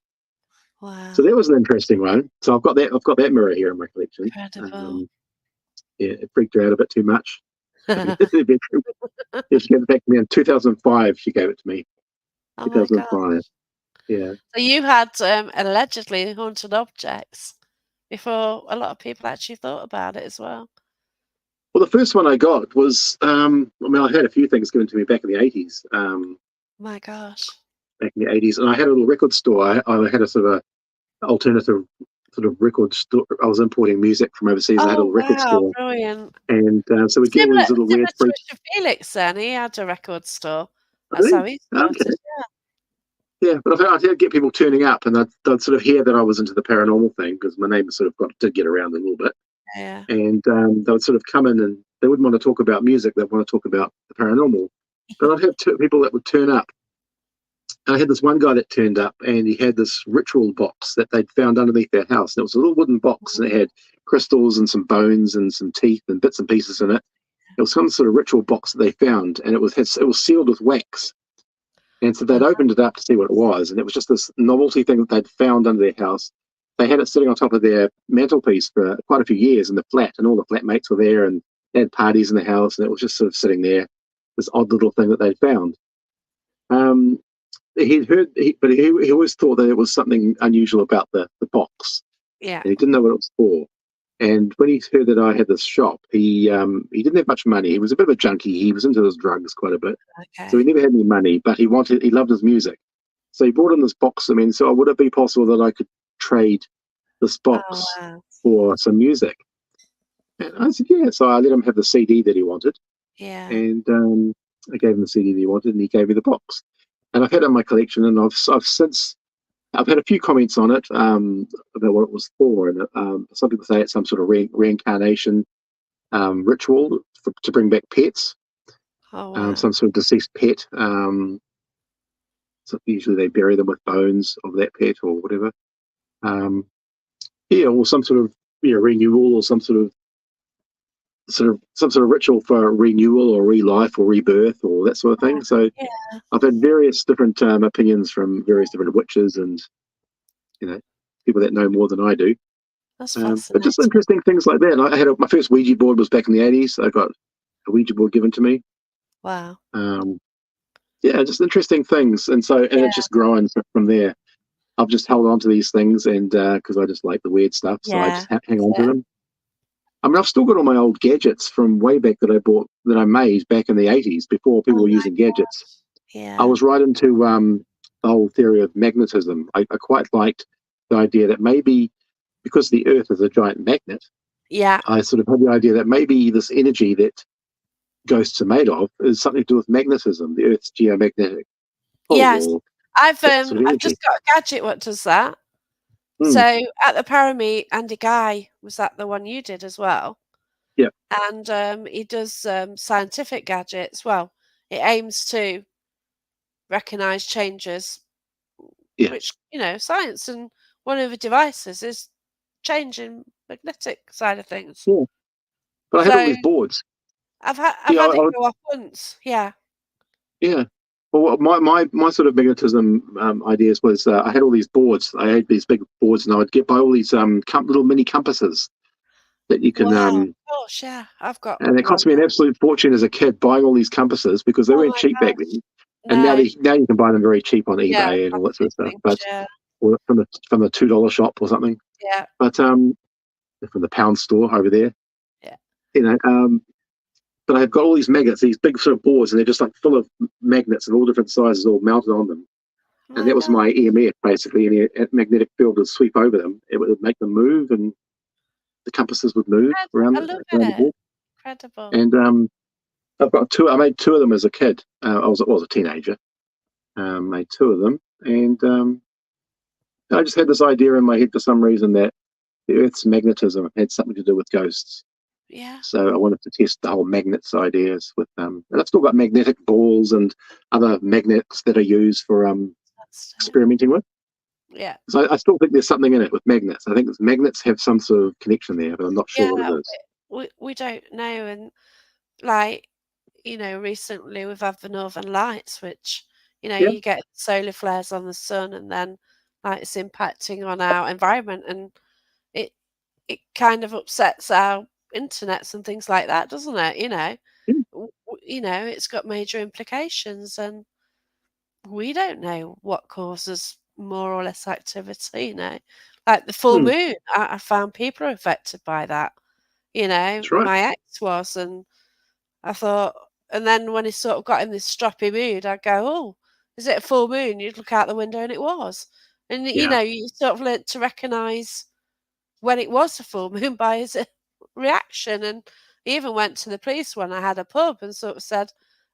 [SPEAKER 1] Wow!
[SPEAKER 2] So that was an interesting one. So I've got that mirror here in my collection.
[SPEAKER 1] Incredible.
[SPEAKER 2] Yeah, it freaked her out a bit too much. She gave it back to me in 2005. She gave it to me.
[SPEAKER 1] Oh
[SPEAKER 2] 2005. Yeah.
[SPEAKER 1] So you had allegedly haunted objects before a lot of people actually thought about it as well.
[SPEAKER 2] Well, the first one I got was, I had a few things given to me back in the 80s.
[SPEAKER 1] My gosh.
[SPEAKER 2] Back in the 80s. And I had a little record store. I had a sort of alternative sort of record store. I was importing music from overseas. I had a
[SPEAKER 1] Oh,
[SPEAKER 2] record
[SPEAKER 1] wow,
[SPEAKER 2] store,
[SPEAKER 1] brilliant.
[SPEAKER 2] and so we'd get all
[SPEAKER 1] Similar
[SPEAKER 2] these little
[SPEAKER 1] similar
[SPEAKER 2] weird
[SPEAKER 1] to
[SPEAKER 2] freaks.
[SPEAKER 1] Richard Felix then, he had a record store. That's
[SPEAKER 2] Really?
[SPEAKER 1] how he
[SPEAKER 2] Okay.
[SPEAKER 1] started,
[SPEAKER 2] Yeah, but I did get people turning up, and they'd sort of hear that I was into the paranormal thing because my name sort of did get around a little bit,
[SPEAKER 1] yeah.
[SPEAKER 2] and they would sort of come in and they wouldn't want to talk about music; they'd want to talk about the paranormal. But I'd have people that would turn up. And I had this one guy that turned up, and he had this ritual box that they'd found underneath their house. And it was a little wooden box, and it had crystals and some bones and some teeth and bits and pieces in it. It was some sort of ritual box that they found, and it was sealed with wax. And so they'd
[SPEAKER 1] Uh-huh.
[SPEAKER 2] opened it up to see what it was, and it was just this novelty thing that they'd found under their house. They had it sitting on top of their mantelpiece for quite a few years in the flat, and all the flatmates were there, and they had parties in the house, and it was just sort of sitting there, this odd little thing that they'd found. Um, he'd heard, but he always thought that it was something unusual about the box,
[SPEAKER 1] Yeah,
[SPEAKER 2] and he didn't know what it was for. And when he heard that I had this shop, he didn't have much money. He was a bit of a junkie. He was into his drugs quite a bit, so he
[SPEAKER 1] okay.
[SPEAKER 2] never had any money. But he loved his music, so he brought in this box. I mean, so would it be possible that I could trade this
[SPEAKER 1] Oh,
[SPEAKER 2] box
[SPEAKER 1] wow.
[SPEAKER 2] for some music? And I said, yeah. So I let him have the CD that he wanted,
[SPEAKER 1] Yeah.
[SPEAKER 2] and I gave him the CD that he wanted, and he gave me the box. And I've had it in my collection, and I've had a few comments on it about what it was for, and some people say it's some sort of reincarnation ritual to bring back pets,
[SPEAKER 1] Oh, wow.
[SPEAKER 2] some sort of deceased pet. So usually they bury them with bones of that pet or whatever. Um, yeah, or some sort of renewal, or some sort of ritual for renewal or re-life or rebirth or that sort of thing. So
[SPEAKER 1] Yeah,
[SPEAKER 2] I've had various different opinions from various different witches and you know people that know more than I do.
[SPEAKER 1] that's
[SPEAKER 2] But just
[SPEAKER 1] fascinating.
[SPEAKER 2] interesting things like that. And my first Ouija board was back in the 80s. I got a Ouija board given to me.
[SPEAKER 1] Wow.
[SPEAKER 2] Um, yeah, just interesting things. And it's
[SPEAKER 1] Yeah,
[SPEAKER 2] just growing from there. I've just held on to these things and because I just like the weird stuff. So I
[SPEAKER 1] yeah,
[SPEAKER 2] just hang
[SPEAKER 1] that's
[SPEAKER 2] on to
[SPEAKER 1] it.
[SPEAKER 2] them. I mean, I've still got all my old gadgets from way back that I made back in the 80s before
[SPEAKER 1] Oh
[SPEAKER 2] people were
[SPEAKER 1] my
[SPEAKER 2] using gadgets. I
[SPEAKER 1] yeah.
[SPEAKER 2] was right into the whole theory of magnetism. I quite liked the idea that maybe because the Earth is a giant magnet,
[SPEAKER 1] Yeah.
[SPEAKER 2] I sort of had the idea that maybe this energy that ghosts are made of is something to do with magnetism, the Earth's geomagnetic pull,
[SPEAKER 1] Yes.
[SPEAKER 2] or that sort of
[SPEAKER 1] I've
[SPEAKER 2] energy.
[SPEAKER 1] just got a gadget what does that.
[SPEAKER 2] Hmm.
[SPEAKER 1] So, at the Parameet, Andy Guy was that the one you did as well?
[SPEAKER 2] Yeah,
[SPEAKER 1] And, he does, scientific gadgets. Well, it aims to recognise changes,
[SPEAKER 2] yeah,
[SPEAKER 1] which, science and one of the devices is changing magnetic side of things.
[SPEAKER 2] yeah. But I had all
[SPEAKER 1] So
[SPEAKER 2] these boards.
[SPEAKER 1] I've
[SPEAKER 2] Yeah,
[SPEAKER 1] had it go off once. Yeah.
[SPEAKER 2] yeah. Well, my sort of magnetism ideas was I had all these boards. I had these big boards, and I would get buy all these little mini compasses that you can
[SPEAKER 1] Wow. Gosh, yeah. I've got
[SPEAKER 2] and it
[SPEAKER 1] one
[SPEAKER 2] cost me an
[SPEAKER 1] now.
[SPEAKER 2] absolute fortune as a kid buying all these compasses because they
[SPEAKER 1] Oh
[SPEAKER 2] weren't
[SPEAKER 1] my
[SPEAKER 2] cheap back
[SPEAKER 1] gosh.
[SPEAKER 2] then. And
[SPEAKER 1] No.
[SPEAKER 2] now you can buy them very cheap on
[SPEAKER 1] Yeah,
[SPEAKER 2] eBay and all that sort
[SPEAKER 1] plastic
[SPEAKER 2] of stuff.
[SPEAKER 1] things,
[SPEAKER 2] But
[SPEAKER 1] yeah.
[SPEAKER 2] or from the $2 shop or something.
[SPEAKER 1] Yeah,
[SPEAKER 2] But from the pound store over there,
[SPEAKER 1] yeah.
[SPEAKER 2] you know. But I've got all these magnets, these big sort of boards, and they're just like full of magnets of all different sizes, all mounted on them.
[SPEAKER 1] Oh
[SPEAKER 2] And
[SPEAKER 1] my
[SPEAKER 2] that was
[SPEAKER 1] god.
[SPEAKER 2] my EMF basically. And a magnetic field would sweep over them. It would make them move, and the compasses would move
[SPEAKER 1] I love
[SPEAKER 2] around the
[SPEAKER 1] it.
[SPEAKER 2] board.
[SPEAKER 1] Incredible.
[SPEAKER 2] And I've got two. I made two of them as a kid. I was a teenager. Made two of them, and I just had this idea in my head for some reason that the Earth's magnetism had something to do with ghosts.
[SPEAKER 1] Yeah,
[SPEAKER 2] So I wanted to test the whole magnets ideas with and I've still got magnetic balls and other magnets that are used for
[SPEAKER 1] that's it.
[SPEAKER 2] experimenting with.
[SPEAKER 1] Yeah.
[SPEAKER 2] So I still think there's something in it with magnets. I think magnets have some sort of connection there, but I'm not sure
[SPEAKER 1] Yeah,
[SPEAKER 2] what it is.
[SPEAKER 1] we don't know, and, like, recently we've had the Northern Lights, which,
[SPEAKER 2] Yeah,
[SPEAKER 1] you get solar flares on the sun and then, like, it's impacting on our environment, and it it kind of upsets our internets and things like that, doesn't it,
[SPEAKER 2] yeah,
[SPEAKER 1] It's got major implications, and we don't know what causes more or less activity, Like the full
[SPEAKER 2] hmm,
[SPEAKER 1] moon, I found people are affected by that,
[SPEAKER 2] that's right.
[SPEAKER 1] my ex was, and I thought and then when he sort of got in this stroppy mood, I'd go, "Oh, is it a full moon?" You'd look out the window and it was. And,
[SPEAKER 2] Yeah,
[SPEAKER 1] you sort of learnt to recognise, when it was a full moon by his reaction. And he even went to the police when I had a pub and sort of said,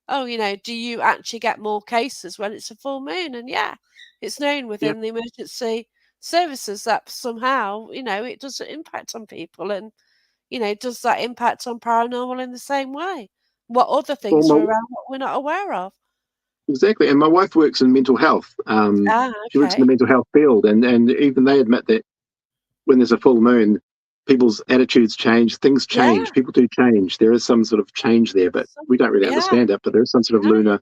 [SPEAKER 1] "Oh, do you actually get more cases when it's a full moon?" And yeah, it's known
[SPEAKER 2] Yeah.
[SPEAKER 1] within the emergency services that somehow, it does impact on people. And, does that impact on paranormal in the same way? What other
[SPEAKER 2] Well,
[SPEAKER 1] things are around what we're not aware of?
[SPEAKER 2] exactly. And my wife works in mental health.
[SPEAKER 1] Ah,
[SPEAKER 2] She works in the
[SPEAKER 1] okay.
[SPEAKER 2] mental health field, and even they admit that when there's a full moon, people's attitudes change, things
[SPEAKER 1] Yeah.
[SPEAKER 2] change, people do change. There is some sort of change there, but
[SPEAKER 1] Some,
[SPEAKER 2] we don't really
[SPEAKER 1] yeah.
[SPEAKER 2] understand it. But there is some sort of
[SPEAKER 1] No.
[SPEAKER 2] lunar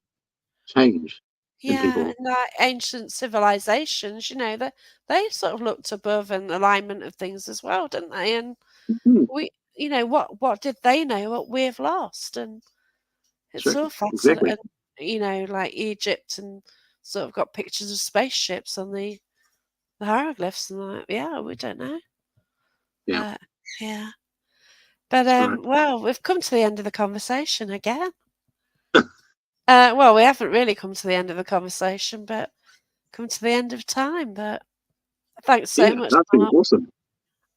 [SPEAKER 2] change in
[SPEAKER 1] Yeah,
[SPEAKER 2] people.
[SPEAKER 1] and like ancient civilizations, they sort of looked above and alignment of things as well, didn't they? And
[SPEAKER 2] Mhm.
[SPEAKER 1] we, what did they know? What we've lost, and it's
[SPEAKER 2] Sure.
[SPEAKER 1] so fascinating.
[SPEAKER 2] Exactly.
[SPEAKER 1] And, like Egypt, and sort of got pictures of spaceships on the hieroglyphs, and like, yeah, we don't know,
[SPEAKER 2] Yeah.
[SPEAKER 1] but yeah, but
[SPEAKER 2] Right.
[SPEAKER 1] well, we've come to the end of the conversation again. Well, we haven't really come to the end of the conversation, but come to the end of time. But thanks so
[SPEAKER 2] Yeah.
[SPEAKER 1] much,
[SPEAKER 2] That's been
[SPEAKER 1] Mark.
[SPEAKER 2] awesome.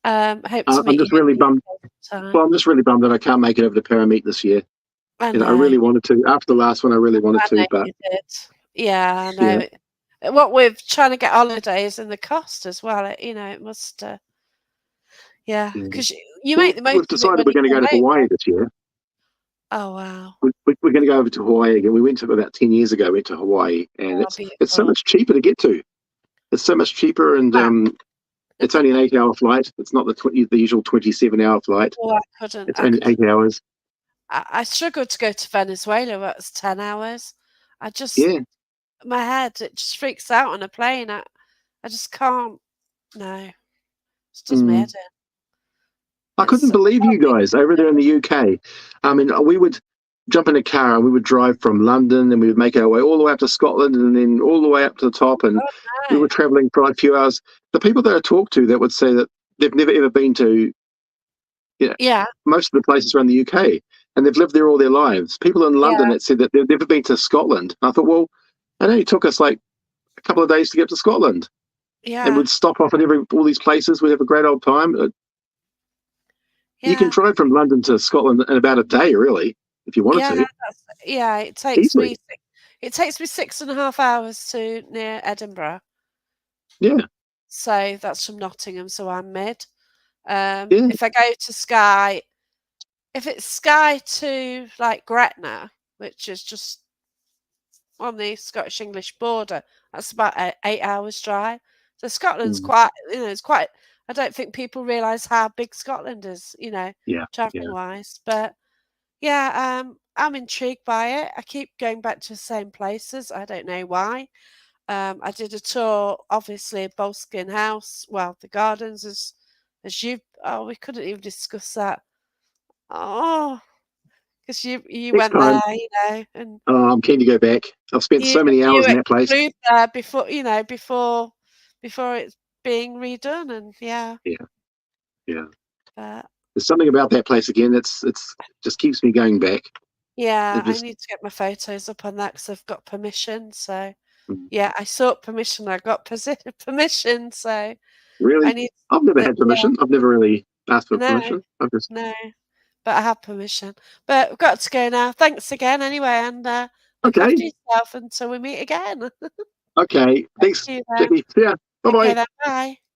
[SPEAKER 1] Hope to
[SPEAKER 2] I'm
[SPEAKER 1] meet
[SPEAKER 2] just
[SPEAKER 1] you
[SPEAKER 2] really
[SPEAKER 1] in
[SPEAKER 2] bummed.
[SPEAKER 1] the time.
[SPEAKER 2] Well, I'm just really bummed that I can't make it over to Parameet this year.
[SPEAKER 1] I
[SPEAKER 2] I
[SPEAKER 1] know,
[SPEAKER 2] really wanted to. After the last one, I really wanted
[SPEAKER 1] I
[SPEAKER 2] to,
[SPEAKER 1] know
[SPEAKER 2] but
[SPEAKER 1] you did. Yeah, I
[SPEAKER 2] yeah.
[SPEAKER 1] know. What with trying to get holidays and the cost as well, it must, yeah,
[SPEAKER 2] Yeah.
[SPEAKER 1] 'cause you
[SPEAKER 2] Well,
[SPEAKER 1] make the most
[SPEAKER 2] we've
[SPEAKER 1] of it
[SPEAKER 2] decided
[SPEAKER 1] when
[SPEAKER 2] we're
[SPEAKER 1] you
[SPEAKER 2] going to
[SPEAKER 1] go
[SPEAKER 2] go to
[SPEAKER 1] home,
[SPEAKER 2] Hawaii
[SPEAKER 1] don't
[SPEAKER 2] this year.
[SPEAKER 1] Oh, wow.
[SPEAKER 2] We're going to go over to Hawaii again. We went to about 10 years ago. Went to Hawaii, and
[SPEAKER 1] Oh,
[SPEAKER 2] it's so
[SPEAKER 1] beautiful.
[SPEAKER 2] much cheaper to get to. It's so much cheaper, and
[SPEAKER 1] Wow.
[SPEAKER 2] it's only an 8 hour flight. It's not the usual 27-hour flight.
[SPEAKER 1] Oh, I couldn't
[SPEAKER 2] It's
[SPEAKER 1] I
[SPEAKER 2] only
[SPEAKER 1] couldn't
[SPEAKER 2] 8 hours.
[SPEAKER 1] I struggled to go to Venezuela, where it's 10 hours. I just
[SPEAKER 2] Yeah.
[SPEAKER 1] my head, it just freaks out on a plane. I just can't, no, just does my
[SPEAKER 2] Mm.
[SPEAKER 1] head in.
[SPEAKER 2] I couldn't
[SPEAKER 1] It's
[SPEAKER 2] believe
[SPEAKER 1] well,
[SPEAKER 2] you guys over there in the UK. I mean, we would jump in a car and we would drive from London and we would make our way all the way up to Scotland and then all the way up to the top. And
[SPEAKER 1] God,
[SPEAKER 2] we were
[SPEAKER 1] no.
[SPEAKER 2] traveling for like a few hours. The people that I talked to that would say that they've never ever been to, you know,
[SPEAKER 1] Yeah,
[SPEAKER 2] most of the places around the UK and they've lived there all their lives. People in London
[SPEAKER 1] yeah,
[SPEAKER 2] that said that they've never been to Scotland. I thought, well, it only took us like a couple of days to get to Scotland and
[SPEAKER 1] yeah,
[SPEAKER 2] we'd stop off at all these places. We'd have a great old time. You can
[SPEAKER 1] yeah,
[SPEAKER 2] drive from London to Scotland in about a day, really, if you wanted
[SPEAKER 1] yeah,
[SPEAKER 2] to,
[SPEAKER 1] yeah,
[SPEAKER 2] easily.
[SPEAKER 1] it takes me 6.5 hours to near Edinburgh.
[SPEAKER 2] Yeah,
[SPEAKER 1] So that's from Nottingham, so I'm mid.
[SPEAKER 2] yeah.
[SPEAKER 1] If I go to Skye, if it's Skye to like Gretna, which is just on the Scottish English border, that's about 8 hours drive. So Scotland's
[SPEAKER 2] Mm,
[SPEAKER 1] quite, it's quite. I don't think people realise how big Scotland is,
[SPEAKER 2] yeah,
[SPEAKER 1] travelling
[SPEAKER 2] yeah.
[SPEAKER 1] wise. But yeah, I'm intrigued by it. I keep going back to the same places. I don't know why. I did a tour, obviously, of Boleskine House. Well, the gardens, as you. Oh, we couldn't even discuss that. Oh, because you
[SPEAKER 2] Next
[SPEAKER 1] went there,
[SPEAKER 2] time,
[SPEAKER 1] and
[SPEAKER 2] I'm keen to go back. I've spent
[SPEAKER 1] you
[SPEAKER 2] so many
[SPEAKER 1] you
[SPEAKER 2] hours in that place.
[SPEAKER 1] exclude there before before it's being redone, and yeah,
[SPEAKER 2] Yeah, yeah.
[SPEAKER 1] but
[SPEAKER 2] There's something about that place again. It's just keeps me going back.
[SPEAKER 1] yeah,
[SPEAKER 2] It
[SPEAKER 1] I
[SPEAKER 2] just
[SPEAKER 1] need to get my photos up on that because I've got permission. So
[SPEAKER 2] mm,
[SPEAKER 1] yeah, I sought permission. I got permission. So I
[SPEAKER 2] really.
[SPEAKER 1] need
[SPEAKER 2] I've never
[SPEAKER 1] that.
[SPEAKER 2] had
[SPEAKER 1] Yeah,
[SPEAKER 2] permission. I've never really asked for
[SPEAKER 1] no,
[SPEAKER 2] permission. I've just
[SPEAKER 1] no, but I have permission. But we've got to go now. Thanks again, anyway, and look
[SPEAKER 2] okay,
[SPEAKER 1] after yourself until we meet again.
[SPEAKER 2] okay.
[SPEAKER 1] Thank
[SPEAKER 2] Thanks,
[SPEAKER 1] you then.
[SPEAKER 2] Jackie. Yeah. Bye
[SPEAKER 1] Okay
[SPEAKER 2] bye.
[SPEAKER 1] then. Bye.